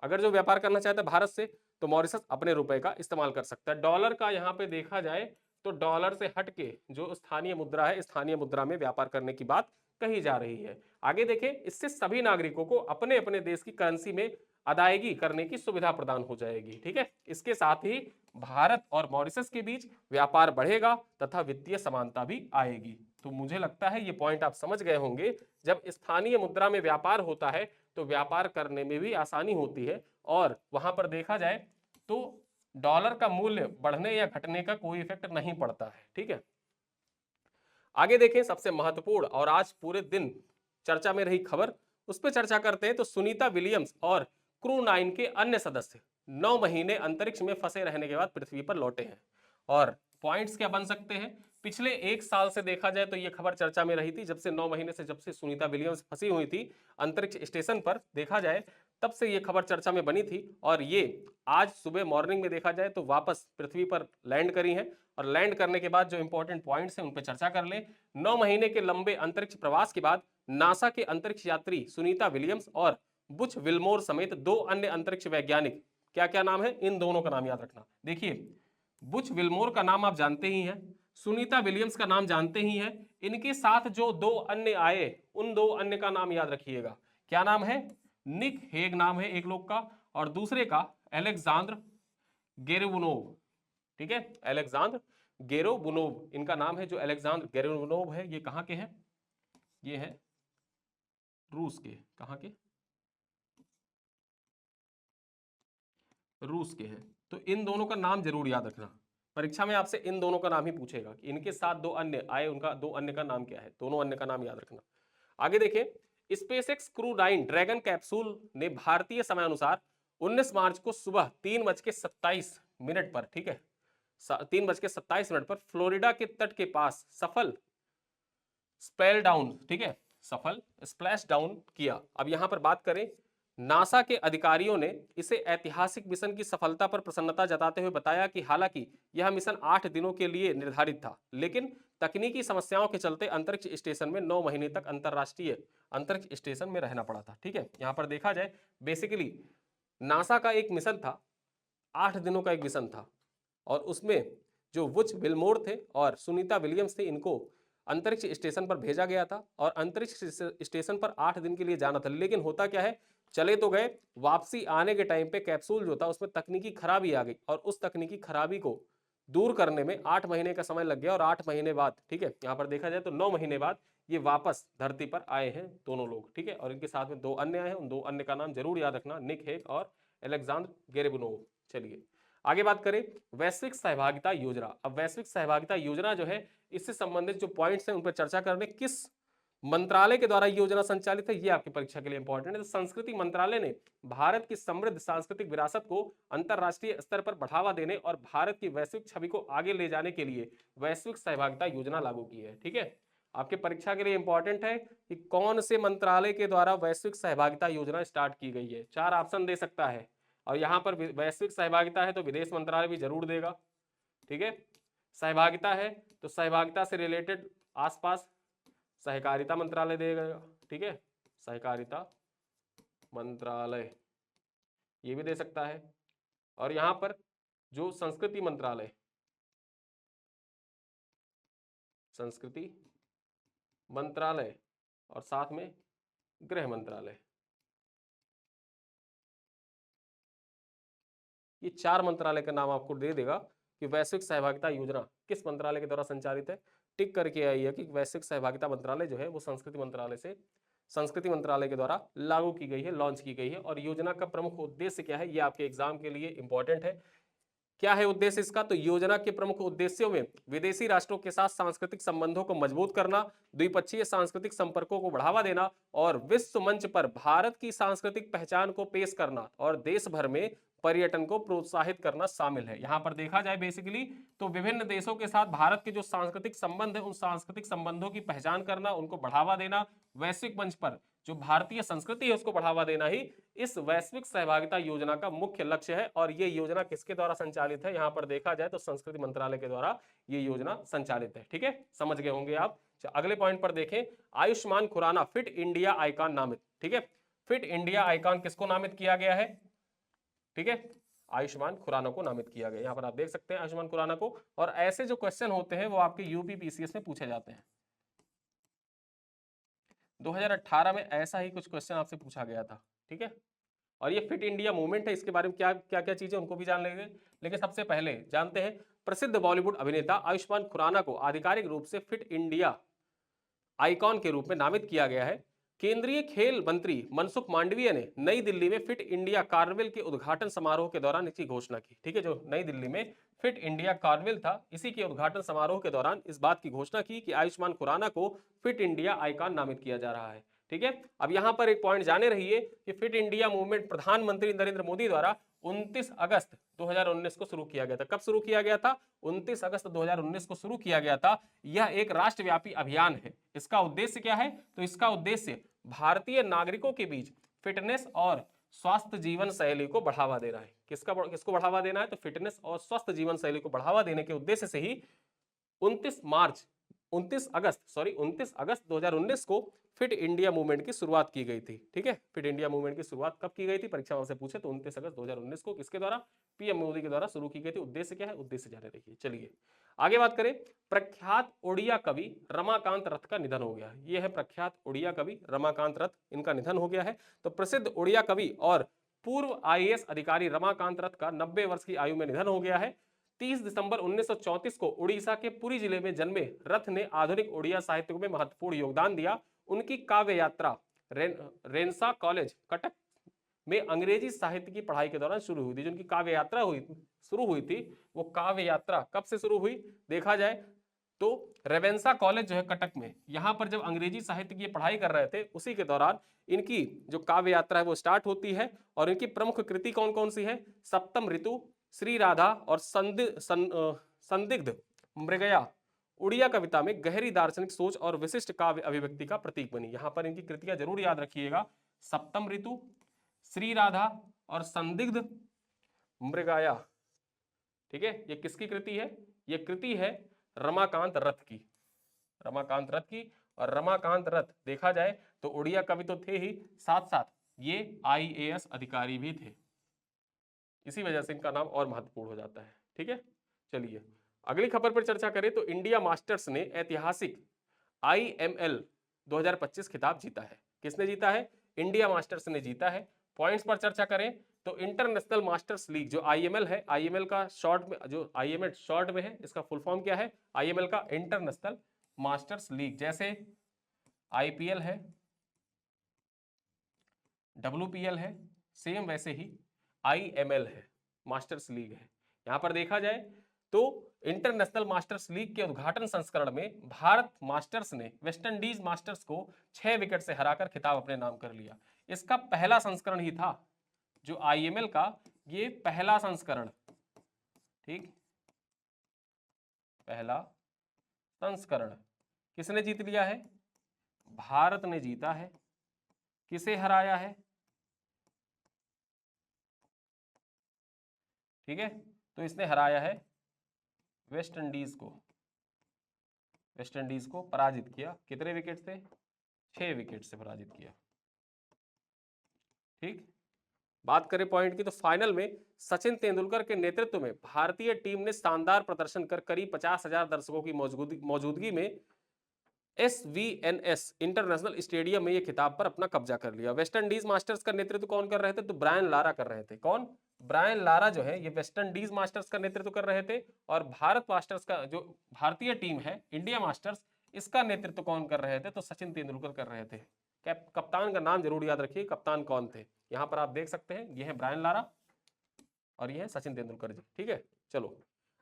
Speaker 1: अगर जो व्यापार करना चाहता है भारत से तो मॉरिशस अपने रुपए का इस्तेमाल कर सकता है। डॉलर का यहाँ पे देखा जाए तो डॉलर से हट के जो स्थानीय मुद्रा है, स्थानीय मुद्रा में व्यापार करने की बात कही जा रही है। आगे देखें, इससे सभी नागरिकों को अपने अपने देश की करेंसी में अदायगी करने की सुविधा प्रदान हो जाएगी। ठीक है, इसके साथ ही भारत और मॉरिशस के बीच व्यापार बढ़ेगा तथा वित्तीय समानता भी आएगी। तो मुझे लगता है ये पॉइंट आप समझ गए होंगे। जब स्थानीय मुद्रा में व्यापार होता है तो व्यापार करने में भी आसानी होती है और वहां पर देखा जाए तो डॉलर का मूल्य बढ़ने या घटने का कोई इफेक्ट नहीं पड़ता है। ठीक है, आगे देखें सबसे महत्वपूर्ण और आज पूरे दिन चर्चा में रही खबर, उस पर चर्चा करते हैं। तो सुनीता विलियम्स और क्रू 9 के अन्य सदस्य 9 महीने अंतरिक्ष में फंसे रहने के बाद पृथ्वी पर लौटे हैं। और पॉइंट्स क्या बन सकते हैं, पिछले एक साल से देखा जाए तो यह खबर चर्चा में रही थी, जब से 9 महीने से, जब से सुनीता विलियम्स फंसी हुई थी अंतरिक्ष स्टेशन पर, देखा जाए तब से ये खबर चर्चा में बनी थी। और ये आज सुबह मॉर्निंग में देखा जाए तो वापस पृथ्वी पर लैंड करी हैं। और लैंड करने के बाद जो इंपॉर्टेंट पॉइंट्स हैं उन पर चर्चा कर लें। 9 महीने के लंबे अंतरिक्ष प्रवास के बाद नासा के अंतरिक्ष यात्री सुनीता विलियम्स और बुच विल्मोर समेत 2 अन्य अंतरिक्ष वैज्ञानिक, क्या क्या नाम है, इन दोनों का नाम याद रखना। देखिए, बुच विल्मोर का नाम आप जानते ही हैं, सुनीता विलियम्स का नाम जानते ही हैं, इनके साथ जो 2 अन्य आए उन 2 अन्य का नाम याद रखिएगा। क्या नाम है, निक हेग नाम है एक लोग का, और दूसरे का अलेक्जेंडर गेरेवनोव। ठीक है, अलेक्जेंडर गेरेवनोव इनका नाम है। जो अलेक्जेंडर गेरेवनोव है ये कहाँ के हैं, ये है रूस के। कहाँ के, रूस के हैं। तो इन दोनों का नाम जरूर याद रखना, परीक्षा में आपसे इन दोनों का नाम ही पूछेगा कि इनके साथ 2 अन्य आए, उनका 2 अन्य का नाम क्या है, दोनों अन्य का नाम याद रखना। आगे देखें, स्पेसएक्स क्रू 9 ड्रैगन कैप्सूल ने भारतीय समय अनुसार 19 मार्च को सुबह 3:27 पर, ठीक है, 3:27 पर फ्लोरिडा के तट के पास सफल स्पेल डाउन, ठीक है, सफल स्प्लैश डाउन किया। अब यहां पर बात करें, नासा के अधिकारियों ने इसे ऐतिहासिक मिशन की सफलता पर प्रसन्नता जताते हुए बताया कि हालांकि यह मिशन 8 दिनों के लिए निर्धारित था, लेकिन तकनीकी समस्याओं के चलते अंतरिक्ष स्टेशन में 9 महीने तक अंतरराष्ट्रीय अंतरिक्ष स्टेशन में रहना पड़ा था। ठीक है, यहां पर देखा जाए बेसिकली नासा का एक मिशन था, 8 दिनों का एक मिशन था, और उसमें जो बुच विल्मोर थे और सुनीता विलियम्स थे, इनको अंतरिक्ष स्टेशन पर भेजा गया था और अंतरिक्ष स्टेशन पर 8 दिन के लिए जाना था। लेकिन होता क्या है, चले तो गए, वापसी आने के टाइम पे कैप्सूल जो था उसमें तकनीकी खराबी आ गई, और उस तकनीकी खराबी को दूर करने में 8 महीने का समय लग गया। और 8 महीने बाद, ठीक है, यहाँ पर देखा जाए तो 9 महीने बाद ये वापस धरती पर आए हैं दोनों लोग। ठीक है, और इनके साथ में 2 अन्य आए हैं, उन 2 अन्य का नाम जरूर याद रखना, निक हेग और अलेक्जेंडर गेरेवनोव। चलिए आगे बात करें, वैश्विक सहभागिता योजना। अब वैश्विक सहभागिता योजना जो है, इससे संबंधित जो पॉइंट्स हैं उन पर चर्चा करने, किस मंत्रालय के द्वारा योजना संचालित है, ये आपकी परीक्षा के लिए इंपॉर्टेंट है। तो संस्कृति मंत्रालय ने भारत की समृद्ध सांस्कृतिक विरासत को अंतरराष्ट्रीय स्तर पर बढ़ावा देने और भारत की वैश्विक छवि को आगे ले जाने के लिए वैश्विक सहभागिता योजना लागू की है। ठीक है, आपके परीक्षा के लिए इंपॉर्टेंट है कि कौन से मंत्रालय के द्वारा वैश्विक सहभागिता योजना स्टार्ट की गई है। 4 ऑप्शन दे सकता है, और यहां पर वैश्विक सहभागिता है तो विदेश मंत्रालय भी जरूर देगा। ठीक है, सहभागिता है तो सहभागिता से रिलेटेड आसपास सहकारिता मंत्रालय देगा। ठीक है, सहकारिता मंत्रालय ये भी दे सकता है। और यहां पर जो संस्कृति मंत्रालय, संस्कृति मंत्रालय और साथ में गृह मंत्रालय, ये 4 मंत्रालय का नाम आपको दे देगा कि वैश्विक सहभागिता योजना किस मंत्रालय के द्वारा संचालित है। टिक करके आई है कि वैश्विक सहभागिता मंत्रालय जो है वो संस्कृति मंत्रालय के द्वारा लागू की गई है, लॉन्च की गई है। और योजना का प्रमुख उद्देश्य क्या है, ये आपके एग्जाम के लिए इंपॉर्टेंट है। क्या है उद्देश्य इसका, तो योजना के प्रमुख उद्देश्यों में विदेशी राष्ट्रों के साथ सांस्कृतिक संबंधों को मजबूत करना, द्विपक्षीय सांस्कृतिक संपर्कों को बढ़ावा देना और विश्व मंच पर भारत की सांस्कृतिक पहचान को पेश करना और देश भर में पर्यटन को प्रोत्साहित करना शामिल है। यहां पर देखा जाए बेसिकली तो विभिन्न देशों के साथ भारत के जो सांस्कृतिक संबंध है उन सांस्कृतिक संबंधों की पहचान करना, उनको बढ़ावा देना, वैश्विक मंच पर जो भारतीय संस्कृति है उसको बढ़ावा देना ही इस वैश्विक सहभागिता योजना का मुख्य लक्ष्य है। और ये योजना किसके द्वारा संचालित है, यहां पर देखा जाए तो संस्कृति मंत्रालय के द्वारा ये योजना संचालित है। ठीक है, समझ गए होंगे आप। अगले पॉइंट पर देखें, Ayushmann Khurrana fit India icon नामित। ठीक है, फिट इंडिया आइकॉन किसको नामित किया गया है, ठीक है, आयुष्मान खुराना को नामित किया गया। यहां पर आप देख सकते हैं आयुष्मान खुराना को। और ऐसे जो क्वेश्चन होते हैं वो आपके यूपी पीसीएस में पूछे जाते हैं। 2018 में ऐसा ही कुछ क्वेश्चन आपसे पूछा गया था। ठीक है, और ये फिट इंडिया मूवमेंट है, इसके बारे में क्या क्या क्या चीजें उनको भी जान लेंगे। लेकिन सबसे पहले जानते हैं, प्रसिद्ध बॉलीवुड अभिनेता आयुष्मान खुराना को आधिकारिक रूप से फिट इंडिया आइकॉन के रूप में नामित किया गया है। केंद्रीय खेल मंत्री मनसुख मांडविया ने नई दिल्ली में फिट इंडिया कार्निवल के उद्घाटन समारोह के दौरान इसकी घोषणा की। ठीक है, जो नई दिल्ली में फिट इंडिया कार्निवल था, इसी के उद्घाटन समारोह के दौरान इस बात की घोषणा की कि आयुष्मान खुराना को फिट इंडिया आइकॉन नामित किया जा रहा है। ठीक है, अब यहां पर एक पॉइंट जाने रहिए कि फिट इंडिया मूवमेंट प्रधानमंत्री नरेंद्र मोदी द्वारा 29 अगस्त 2019 को शुरू किया गया था। कब शुरू किया गया था? 29 अगस्त 2019 को शुरू किया गया था। यह एक राष्ट्रव्यापी अभियान है। इसका उद्देश्य क्या है? तो इसका उद्देश्य भारतीय नागरिकों के बीच फिटनेस और स्वस्थ जीवन शैली को बढ़ावा देना है। किसको बढ़ावा देना है? तो फिटनेस और स्वस्थ जीवन शैली को बढ़ावा देने के उद्देश्य से ही 29 अगस्त 2019 को फिट इंडिया मूवमेंट की शुरुआत की गई थी। ठीक है, फिट इंडिया मूवमेंट की शुरुआत कब की गई थी? परीक्षा से पूछे तो 29 अगस्त 2019 को किसके द्वारा? पीएम मोदी के द्वारा शुरू की गई थी। उद्देश्य क्या है? उद्देश्य जाने रखिए। चलिए आगे बात करें। प्रख्यात उड़िया कवि रमाकांत रथ का निधन हो गया। यह है प्रख्यात उड़िया कवि रमाकांत रथ, इनका निधन हो गया है। तो प्रसिद्ध उड़िया कवि और पूर्व आईएएस अधिकारी रमाकांत रथ का 90 वर्ष की आयु में निधन हो गया है। 30 दिसंबर 1934 को उड़ीसा के पुरी जिले में जन्मे रथ ने आधुनिक उड़िया साहित्य में महत्वपूर्ण योगदान दिया। उनकी काव्य यात्रा रेंसा कॉलेज कटक में अंग्रेजी साहित्य की पढ़ाई के दौरान शुरू हुई थी। जो उनकी काव्य यात्रा शुरू हुई थी, वो काव्य यात्रा कब से शुरू हुई देखा जाए तो रेवेंसा कॉलेज जो है कटक में, यहां पर जब अंग्रेजी साहित्य की पढ़ाई कर रहे थे उसी के दौरान इनकी जो काव्य यात्रा है वो स्टार्ट होती है। और इनकी प्रमुख कृति कौन कौन सी है? सप्तम ऋतु, श्री राधा और संदिग्ध मृगया उड़िया कविता में गहरी दार्शनिक सोच और विशिष्ट काव्य अभिव्यक्ति का प्रतीक बनी। यहां पर इनकी कृतियां जरूर याद रखिएगा। सप्तम ऋतु, श्री राधा और संदिग्ध मृगया। ठीक है, ये किसकी कृति है? ये कृति है रमाकांत रथ की। रमाकांत रथ की। और रमाकांत रथ देखा जाए तो उड़िया कवि तो थे ही, साथ साथ ये आईएएस अधिकारी भी थे। इसी वजह से इनका नाम और महत्वपूर्ण हो जाता है। ठीक है, चलिए अगली खबर पर चर्चा करें तो इंडिया मास्टर्स ने ऐतिहासिक आईएमएल 2025 खिताब जीता है। किसने जीता है? इंडिया मास्टर्स ने जीता है। पॉइंट्स पर चर्चा करें तो इंटरनेशनल मास्टर्स लीग जो आईएमएल है, आईएमएल का शॉर्ट में, जो आईएमएल शॉर्ट में है, इसका फुल फॉर्म क्या है? आईएमएल का इंटरनेशनल मास्टर्स लीग। जैसे आईपीएल है, डब्ल्यूपीएल है, सेम वैसे ही आईएमएल है, मास्टर्स लीग है। यहां पर देखा जाए तो इंटरनेशनल मास्टर्स लीग के उद्घाटन संस्करण में भारत मास्टर्स ने वेस्टइंडीज मास्टर्स को 6 विकेट से हराकर खिताब अपने नाम कर लिया। इसका पहला संस्करण ही था जो आईएमएल का, ये पहला संस्करण, ठीक, पहला संस्करण किसने जीत लिया है? भारत ने जीता है। किसे हराया है? ठीक है, तो इसने हराया है वेस्ट इंडीज को। वेस्ट इंडीज को पराजित किया। कितने विकेट से? 6 विकेट से पराजित किया। ठीक, बात करें पॉइंट की तो फाइनल में सचिन तेंदुलकर के नेतृत्व में भारतीय टीम ने शानदार प्रदर्शन कर करीब 50,000 दर्शकों की मौजूदगी में SVNS इंटरनेशनल स्टेडियम में ये खिताब पर अपना कब्जा कर लिया। वेस्ट इंडीज मास्टर्स का नेतृत्व कौन कर रहे थे? तो ब्रायन लारा कर रहे थे। कौन? ब्रायन लारा जो है ये वेस्ट इंडीज मास्टर्स का नेतृत्व कर रहे थे। और भारत मास्टर्स का जो भारतीय टीम है इंडिया मास्टर्स, इसका नेतृत्व कौन कर रहे थे? तो सचिन तेंदुलकर कर रहे थे। कप्तान का नाम जरूर याद रखिए, कप्तान कौन थे। यहां पर आप देख सकते हैं, ये है ब्रायन लारा और ये है सचिन तेंदुलकर जी। ठीक है, चलो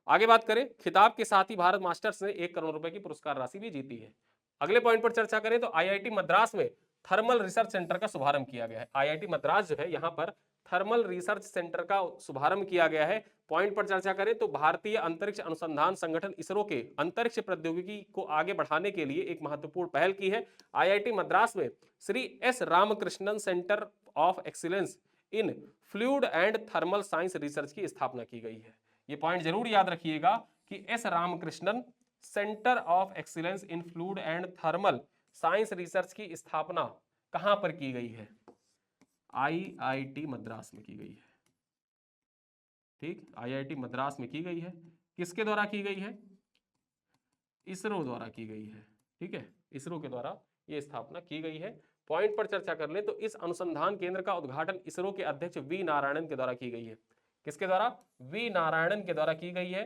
Speaker 1: आगे बात करें। खिताब के साथ ही भारत मास्टर्स ने 1 करोड़ रुपए की पुरस्कार राशि भी जीती है। अगले पॉइंट पर चर्चा करें तो आईआईटी मद्रास में थर्मल रिसर्च सेंटर का शुभारंभ किया गया है। आईआईटी मद्रास जो है यहाँ पर थर्मल रिसर्च सेंटर का शुभारंभ किया गया है। पॉइंट पर चर्चा करें तो भारतीय अंतरिक्ष अनुसंधान संगठन इसरो के अंतरिक्ष प्रौद्योगिकी को आगे बढ़ाने के लिए एक महत्वपूर्ण पहल की है। आईआईटी मद्रास में Shri S Ramakrishnan centre of excellence in fluid and thermal science research की स्थापना की गई है। ये पॉइंट जरूर याद रखिएगा कि S Ramakrishnan centre of excellence in fluid and thermal science research की स्थापना कहां पर की गई है? आईआईटी मद्रास में की गई है। ठीक, आईआईटी मद्रास में की गई है। किसके द्वारा की गई है? इसरो द्वारा की गई है। ठीक है, इसरो के द्वारा यह स्थापना की गई है। पॉइंट पर चर्चा कर ले तो इस अनुसंधान केंद्र का उद्घाटन इसरो के अध्यक्ष वी नारायणन के द्वारा की गई है। किसके द्वारा? वी नारायणन के द्वारा की गई है।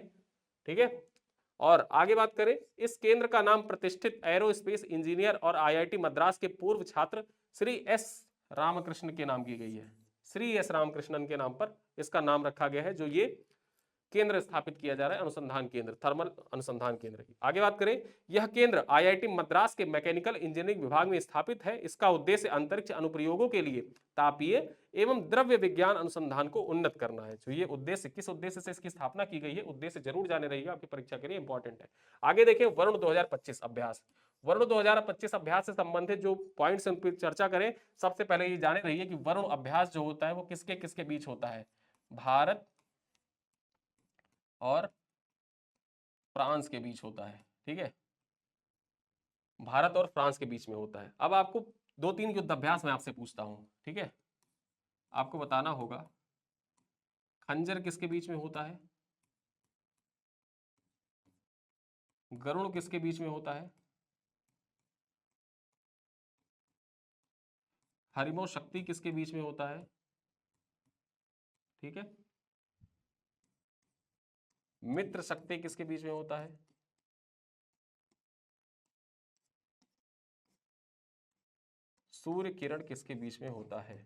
Speaker 1: ठीक है, और आगे बात करें, इस केंद्र का नाम प्रतिष्ठित एरोस्पेस इंजीनियर और आईआईटी मद्रास के पूर्व छात्र श्री एस रामकृष्ण के नाम की गई है। श्री एस रामकृष्णन के नाम पर इसका नाम रखा गया है, जो ये केंद्र स्थापित किया जा रहा है, अनुसंधान केंद्र, थर्मल अनुसंधान केंद्र की। आगे बात करें, यह केंद्र आईआईटी मद्रास के मैकेनिकल इंजीनियरिंग विभाग में स्थापित है। इसका उद्देश्य अंतरिक्ष अनुप्रयोगों के लिए तापीय एवं द्रव्य विज्ञान अनुसंधान को उन्नत करना है। तो ये उद्देश्य, किस उद्देश्य से इसकी स्थापना की गई है, उद्देश्य जरूर जाने रहिएगा, आपकी परीक्षा के लिए इंपॉर्टेंट है। आगे देखिए, वरुण 2025 अभ्यास। वरुण 2025 अभ्यास से संबंधित जो पॉइंट्स उन पर चर्चा करें, सबसे पहले ये जाने रहिए कि वरुण अभ्यास जो होता है वो किसके किसके बीच होता है, भारत और फ्रांस के बीच होता है। ठीक है, भारत और फ्रांस के बीच में होता है। अब आपको 2-3 युद्धाभ्यास मैं आपसे पूछता हूं, ठीक है, आपको बताना होगा खंजर किसके बीच में होता है, गरुड़ किसके बीच में होता है, हरिमो शक्ति किसके बीच में होता है, ठीक है, मित्र शक्ति किसके बीच में होता है, सूर्य किरण किसके बीच में होता है।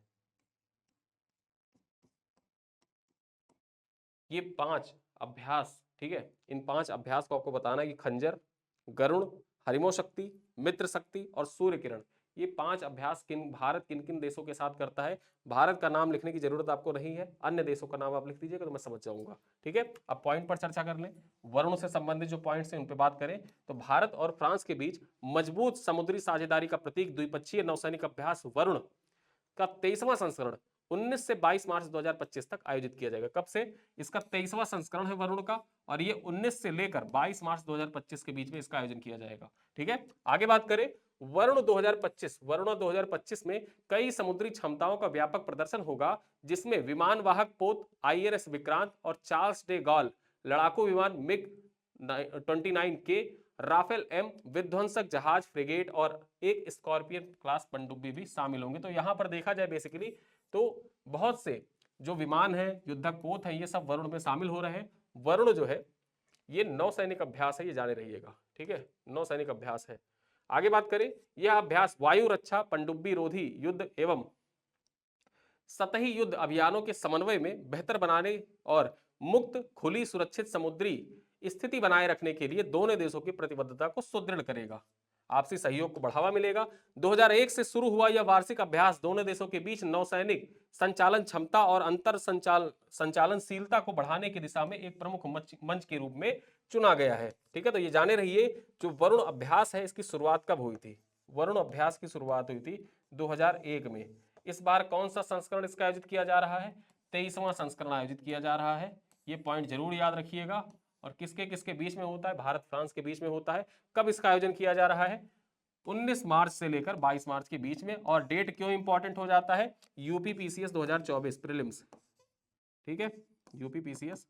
Speaker 1: ये 5 अभ्यास, ठीक है, इन 5 अभ्यास को आपको बताना है कि खंजर, गरुड़, हरिमो शक्ति, मित्र शक्ति और सूर्य किरण, ये 5 अभ्यास भारत किन किन देशों के साथ करता है। भारत का नाम लिखने की जरूरत आपको नहीं है, अन्य देशों का नाम आप लिख दीजिएगा तो मैं समझ जाऊंगा। ठीक है, अब पॉइंट पर चर्चा कर लें। वरुण से संबंधित जो पॉइंट्स हैं उन पर बात करें तो भारत और फ्रांस के बीच मजबूत समुद्री साझेदारी का प्रतीक द्विपक्षीय नौसैनिक अभ्यास वरुण का 23वां संस्करण 19 से 22 मार्च 2025 तक आयोजित किया जाएगा। कब से? इसका 23वां संस्करण है वरुण का, और ये 19 से लेकर 22 मार्च 2025 के बीच में इसका आयोजन किया जाएगा। ठीक है, आगे बात करें, वरुण 2025 में कई समुद्री क्षमताओं का व्यापक प्रदर्शन होगा, जिसमें विमान वाहक पोत INS विक्रांत और चार्ल्स डे गॉल लड़ाकू विमान मिग 29 के, राफेल M विध्वंसक जहाज फ्रिगेट और एक स्कॉर्पियन क्लास पनडुब्बी भी शामिल होंगे। तो यहां पर देखा जाए बेसिकली तो बहुत से जो विमान है, युद्धक पोत है, ये सब वरुण में शामिल हो रहे हैं। वरुण जो है ये नौसैनिक अभ्यास है, ये जाने रहिएगा। ठीक है, नौसैनिक अभ्यास है। आगे बात करें, यह अभ्यास वायु रक्षा, पनडुब्बी रोधी युद्ध एवं सतही युद्ध अभियानों के समन्वय में बेहतर बनाने और मुक्त, खुली, सुरक्षित समुद्री स्थिति बनाए रखने के लिए दोनों देशों की प्रतिबद्धता को सुदृढ़ करेगा, आपसी सहयोग को बढ़ावा मिलेगा। 2001 से शुरू हुआ यह वार्षिक अभ्यास दोनों देशों के बीच नौसैनिक संचालन क्षमता और अंतर संचालनशीलता को बढ़ाने की दिशा में एक प्रमुख मंच के रूप में चुना गया है। ठीक है, तो ये जाने रहिए जो वरुण अभ्यास है इसकी शुरुआत कब हुई थी। वरुण अभ्यास की शुरुआत हुई थी 2001 में। इस बार कौन सा संस्करण इसका आयोजित किया जा रहा है? 23वां संस्करण आयोजित किया जा रहा है। ये पॉइंट जरूर याद रखिएगा। और किसके किसके बीच में होता है? भारत फ्रांस के बीच में होता है। कब इसका आयोजन किया जा रहा है? 19 मार्च से लेकर 22 मार्च के बीच में। और डेट क्यों इंपॉर्टेंट हो जाता है? यूपी पीसीएस 2024 प्रीलिम्स, ठीक है, UP PCS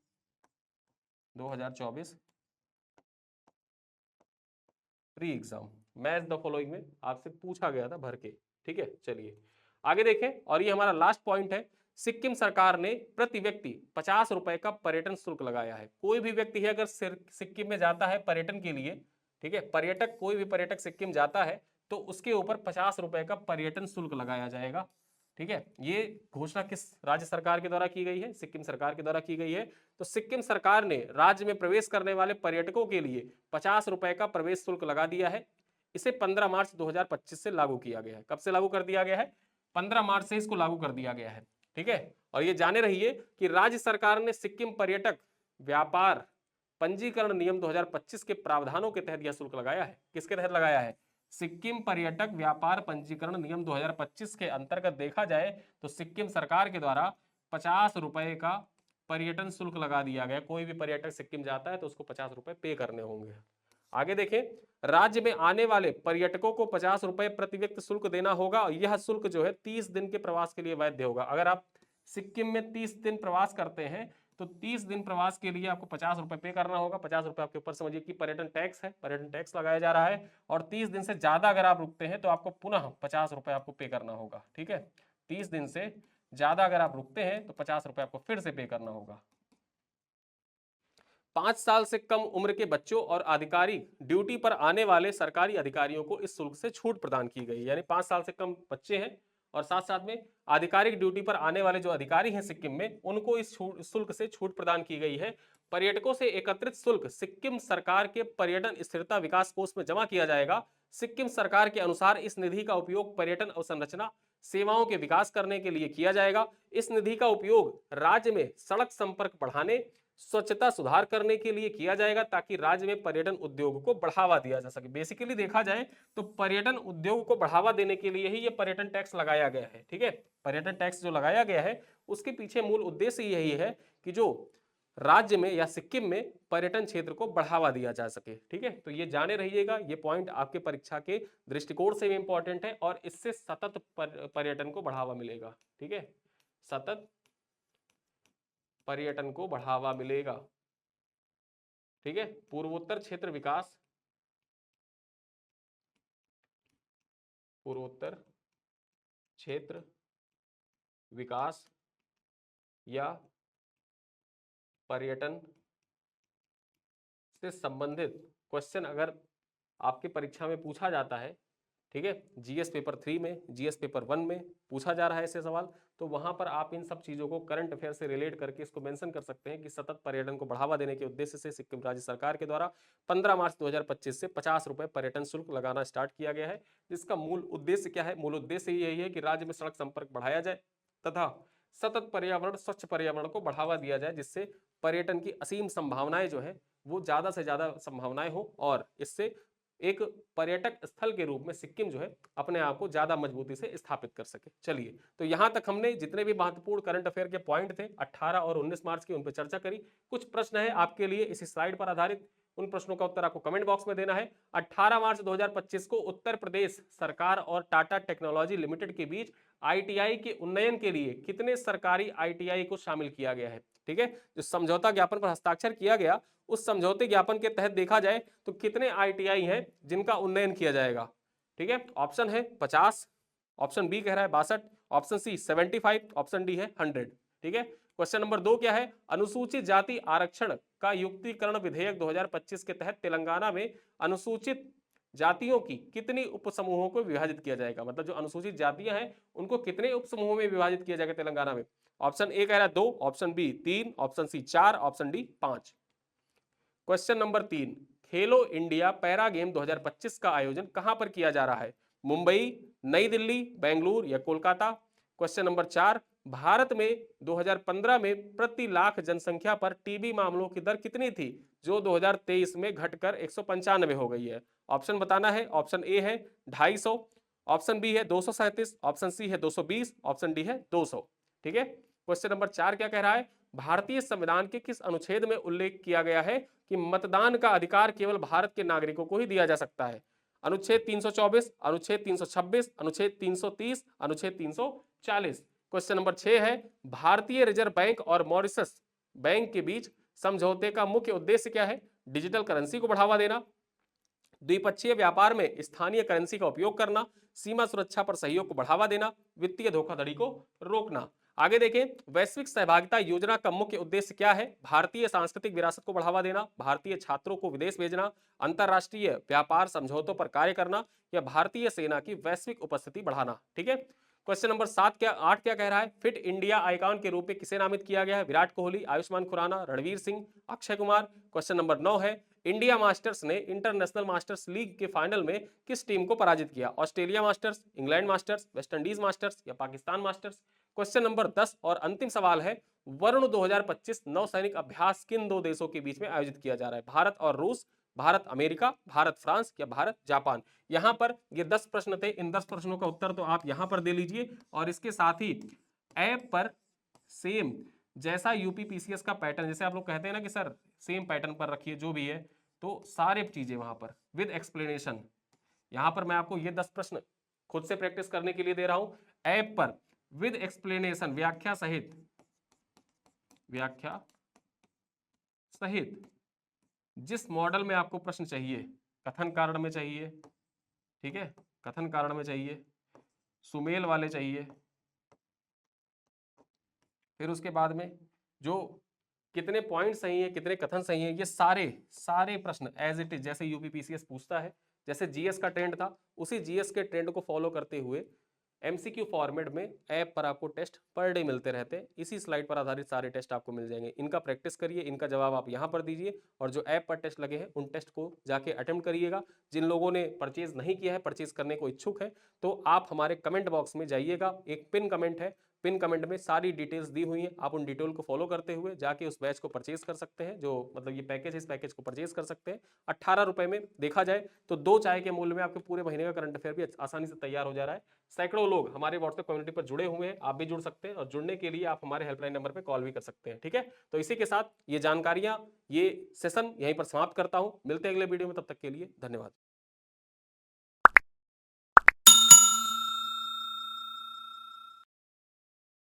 Speaker 1: 2024 pre exam match the following में आपसे पूछा गया था भर के। ठीक है, चलिए आगे देखें। और ये हमारा लास्ट पॉइंट है, सिक्किम सरकार ने प्रति व्यक्ति 50 रुपए का पर्यटन शुल्क लगाया है। कोई भी व्यक्ति है अगर सिक्किम में जाता है पर्यटन के लिए, ठीक है, पर्यटक, कोई भी पर्यटक सिक्किम जाता है तो उसके ऊपर 50 रुपए का पर्यटन शुल्क लगाया जाएगा। ठीक है, ये घोषणा किस राज्य सरकार के द्वारा की गई है? सिक्किम सरकार के द्वारा की गई है। तो सिक्किम सरकार ने राज्य में प्रवेश करने वाले पर्यटकों के लिए 50 रुपए का प्रवेश शुल्क लगा दिया है। इसे 15 मार्च 2025 से लागू किया गया है। कब से लागू कर दिया गया है? 15 मार्च से इसको लागू कर दिया गया है। ठीक है, और ये जाने रहिए कि राज्य सरकार ने सिक्किम पर्यटक व्यापार पंजीकरण नियम 2025 के प्रावधानों के तहत यह शुल्क लगाया है। किसके तहत लगाया है? सिक्किम पर्यटक व्यापार पंजीकरण नियम 2025 के अंतर्गत देखा जाए तो सिक्किम सरकार के द्वारा 50 रुपए का पर्यटन शुल्क लगा दिया गया। कोई भी पर्यटक सिक्किम जाता है तो उसको 50 रुपए पे करने होंगे। आगे देखें, राज्य में आने वाले पर्यटकों को 50 रुपए प्रति व्यक्ति शुल्क देना होगा। और यह शुल्क जो है 30 दिन के प्रवास के लिए वैध होगा। अगर आप सिक्किम में 30 दिन प्रवास करते हैं तो 30 दिन प्रवास के लिए आपको 50 रुपए पे करना होगा। 50 रुपए आपके ऊपर समझिए कि पर्यटन टैक्स है, पर्यटन टैक्स लगाया जा रहा है। और 30 दिन से ज्यादा अगर आप रुकते हैं तो आपको पुनः 50 रुपए आपको पे करना होगा। ठीक है, 30 दिन से ज्यादा अगर आप रुकते हैं तो 50 रुपए आपको फिर से पे करना होगा। 5 साल से कम उम्र के बच्चों और आधिकारिक ड्यूटी पर आने वाले सरकारी अधिकारियों को इस शुल्क से छूट प्रदान की गई। यानी 5 साल से कम बच्चे हैं और साथ साथ में आधिकारिक ड्यूटी पर आने वाले जो अधिकारी हैं सिक्किम में, उनको इस शुल्क से छूट प्रदान की गई है। पर्यटकों से एकत्रित शुल्क सिक्किम सरकार के पर्यटन स्थिरता विकास कोष में जमा किया जाएगा। सिक्किम सरकार के अनुसार इस निधि का उपयोग पर्यटन अवसंरचना सेवाओं के विकास करने के लिए किया जाएगा। इस निधि का उपयोग राज्य में सड़क संपर्क बढ़ाने, स्वच्छता सुधार करने के लिए किया जाएगा ताकि राज्य में पर्यटन उद्योग को बढ़ावा दिया जा सके। बेसिकली देखा जाए तो पर्यटन उद्योग को बढ़ावा देने के लिए ही ये पर्यटन टैक्स लगाया गया है। ठीक है, पर्यटन टैक्स जो लगाया गया है उसके पीछे मूल उद्देश्य यही है कि जो राज्य में या सिक्किम में पर्यटन क्षेत्र को बढ़ावा दिया जा सके। ठीक है, तो ये जाने रहिएगा, ये पॉइंट आपके परीक्षा के दृष्टिकोण से भी इंपॉर्टेंट है और इससे सतत पर्यटन को बढ़ावा मिलेगा। ठीक है, सतत पर्यटन को बढ़ावा मिलेगा। ठीक है, पूर्वोत्तर क्षेत्र विकास, पूर्वोत्तर क्षेत्र विकास या पर्यटन से संबंधित क्वेश्चन अगर आपके परीक्षा में पूछा जाता है, ठीक है, जीएस पेपर 3 में, जीएस पेपर 1 में पूछा जा रहा है ऐसे सवाल, तो वहां पर आप इन सब चीजों को करंट अफेयर से रिलेट करके इसको मेंशन कर सकते हैं कि सतत पर्यटन को बढ़ावा देने के उद्देश्य से सिक्किम राज्य सरकार के द्वारा 15 मार्च 2025 से 50 रुपए पर्यटन शुल्क लगाना स्टार्ट किया गया है। जिसका मूल उद्देश्य क्या है? मूल उद्देश्य यही है कि राज्य में सड़क संपर्क बढ़ाया जाए तथा सतत पर्यावरण, स्वच्छ पर्यावरण को बढ़ावा दिया जाए, जिससे पर्यटन की असीम संभावनाएं जो है वो ज्यादा से ज्यादा संभावनाएं हो और इससे एक पर्यटक स्थल के रूप में सिक्किम जो है अपने आप को ज्यादा मजबूती से स्थापित कर सके। चलिए, तो यहां तक हमने जितने भी महत्वपूर्ण करंट अफेयर के पॉइंट थे 18 और 19 मार्च की, उन पर चर्चा करी। कुछ प्रश्न है आपके लिए इसी स्लाइड पर आधारित, उन प्रश्नों का उत्तर आपको कमेंट बॉक्स में देना है। 18 मार्च 2025 को उत्तर प्रदेश सरकार और टाटा टेक्नोलॉजी लिमिटेड के बीच आईटीआई के उन्नयन के लिए कितने सरकारी आईटीआई को शामिल किया गया है? ठीक है, जो समझौता ज्ञापन पर हस्ताक्षर किया गया, उस समझौते ज्ञापन के तहत देखा जाए तो कितने आईटीआई हैं जिनका उन्नयन किया जाएगा? ठीक है, ऑप्शन है 50, ऑप्शन बी कह रहा है 62, ऑप्शन सी 75, ऑप्शन डी है 100। ठीक है, क्वेश्चन नंबर 2 क्या है? अनुसूचित जाति आरक्षण का युक्तिकरण विधेयक 2025 के तहत तेलंगाना में अनुसूचित जातियों की कितनी उपसमूहों को विभाजित किया जाएगा? मतलब जो अनुसूचित जातियां हैं उनको कितने उपसमूहों में विभाजित किया जाएगा तेलंगाना में? ऑप्शन ए कह रहा है 2, option B 3, option C 4, option D 5। Question number 3, Khelo India para game 2025 का आयोजन कहां पर किया जा रहा है? मुंबई, नई दिल्ली, बेंगलुरु या कोलकाता? क्वेश्चन नंबर 4, भारत में 2015 में प्रति लाख जनसंख्या पर टीबी मामलों की दर कितनी थी, जो 2023 में घटकर 195 हो गई है? ऑप्शन बताना है। ऑप्शन ए है 250, ऑप्शन बी है 237, ऑप्शन सी है 220, ऑप्शन डी है 200। ठीक है, क्वेश्चन नंबर 4 क्या कह रहा है? भारतीय संविधान के किस अनुच्छेद में उल्लेख किया गया है कि मतदान का अधिकार केवल भारत के नागरिकों को ही दिया जा सकता है? अनुच्छेद 324, अनुच्छेद 326, अनुच्छेद 330, अनुच्छेद 340। क्वेश्चन नंबर 6 है, भारतीय रिजर्व बैंक और मॉरिशस बैंक के बीच समझौते का मुख्य उद्देश्य क्या है? डिजिटल करेंसी को बढ़ावा देना, द्विपक्षीय व्यापार में स्थानीय करेंसी का उपयोग करना, सीमा सुरक्षा पर सहयोग को बढ़ावा देना, वित्तीय धोखाधड़ी को रोकना। आगे देखें, वैश्विक सहभागिता योजना का मुख्य उद्देश्य क्या है? भारतीय सांस्कृतिक विरासत को बढ़ावा देना, भारतीय छात्रों को विदेश भेजना, अंतरराष्ट्रीय व्यापार समझौतों पर कार्य करना या भारतीय सेना की वैश्विक उपस्थिति बढ़ाना। ठीक है, क्वेश्चन नंबर 8 क्या कह रहा है? फिट इंडिया आइकॉन के रूप में किसे नामित किया गया है? विराट कोहली, आयुष्मान खुराना, रणवीर सिंह, अक्षय कुमार? क्वेश्चन नंबर 9 है, इंडिया मास्टर्स ने इंटरनेशनल मास्टर्स लीग के फाइनल में किस टीम को पराजित किया? Australia masters, England masters, West Indies masters या पाकिस्तान मास्टर्स? क्वेश्चन नंबर 10 और अंतिम सवाल है, वरुण 2025 नौसैनिक अभ्यास किन दो देशों के बीच में आयोजित किया जा रहा है? भारत और रूस, भारत अमेरिका, भारत फ्रांस या भारत जापान? यहां पर ये 10 प्रश्न थे। इन 10 प्रश्नों का उत्तर तो आप यहां पर दे लीजिए और इसके साथ ही ऐप पर सेम जैसा यूपीपीसीएस का पैटर्न, जैसे आप लोग कहते हैं ना कि सर सेम पैटर्न पर रखिए जो भी है, तो सारे चीजें वहां पर विद एक्सप्लेनेशन, यहां पर मैं आपको ये 10 प्रश्न खुद से प्रैक्टिस करने के लिए दे रहा हूं। ऐप पर विद एक्सप्लेनेशन, व्याख्या सहित जिस मॉडल में आपको प्रश्न चाहिए, कथन कारण में चाहिए, ठीक है, कथन कारण में चाहिए, सुमेल वाले चाहिए, फिर उसके बाद में जो कितने पॉइंट सही है, कितने कथन सही है, ये सारे सारे प्रश्न एज इट इज जैसे यूपीपीसीएस पूछता है, जैसे जीएस का ट्रेंड था उसी जीएस के ट्रेंड को फॉलो करते हुए एमसीक्यू फॉर्मेट में ऐप पर आपको टेस्ट पर डे मिलते रहते हैं। इसी स्लाइड पर आधारित सारे टेस्ट आपको मिल जाएंगे। इनका प्रैक्टिस करिए, इनका जवाब आप यहाँ पर दीजिए और जो ऐप पर टेस्ट लगे हैं उन टेस्ट को जाके अटेम्प्ट करिएगा। जिन लोगों ने परचेज नहीं किया है, परचेज करने को इच्छुक है, तो आप हमारे कमेंट बॉक्स में जाइएगा, एक पिन कमेंट है, पिन कमेंट में सारी डिटेल्स दी हुई हैं। आप उन डिटेल को फॉलो करते हुए जाके उस बैच को परचेज कर सकते हैं। जो मतलब ये पैकेज है, इस पैकेज को परचेज कर सकते हैं 18 रुपए में। देखा जाए तो 2 चाय के मूल्य में आपके पूरे महीने का करंट अफेयर भी आसानी से तैयार हो जा रहा है। सैकड़ों लोग हमारे व्हाट्सएप कम्युनिटी पर जुड़े हुए हैं, आप भी जुड़ सकते हैं और जुड़ने के लिए आप हमारे हेल्पलाइन नंबर पर कॉल भी कर सकते हैं। ठीक है, तो इसी के साथ ये जानकारियां, ये सेशन यहीं पर समाप्त करता हूं। मिलते हैं अगले वीडियो में, तब तक के लिए धन्यवाद।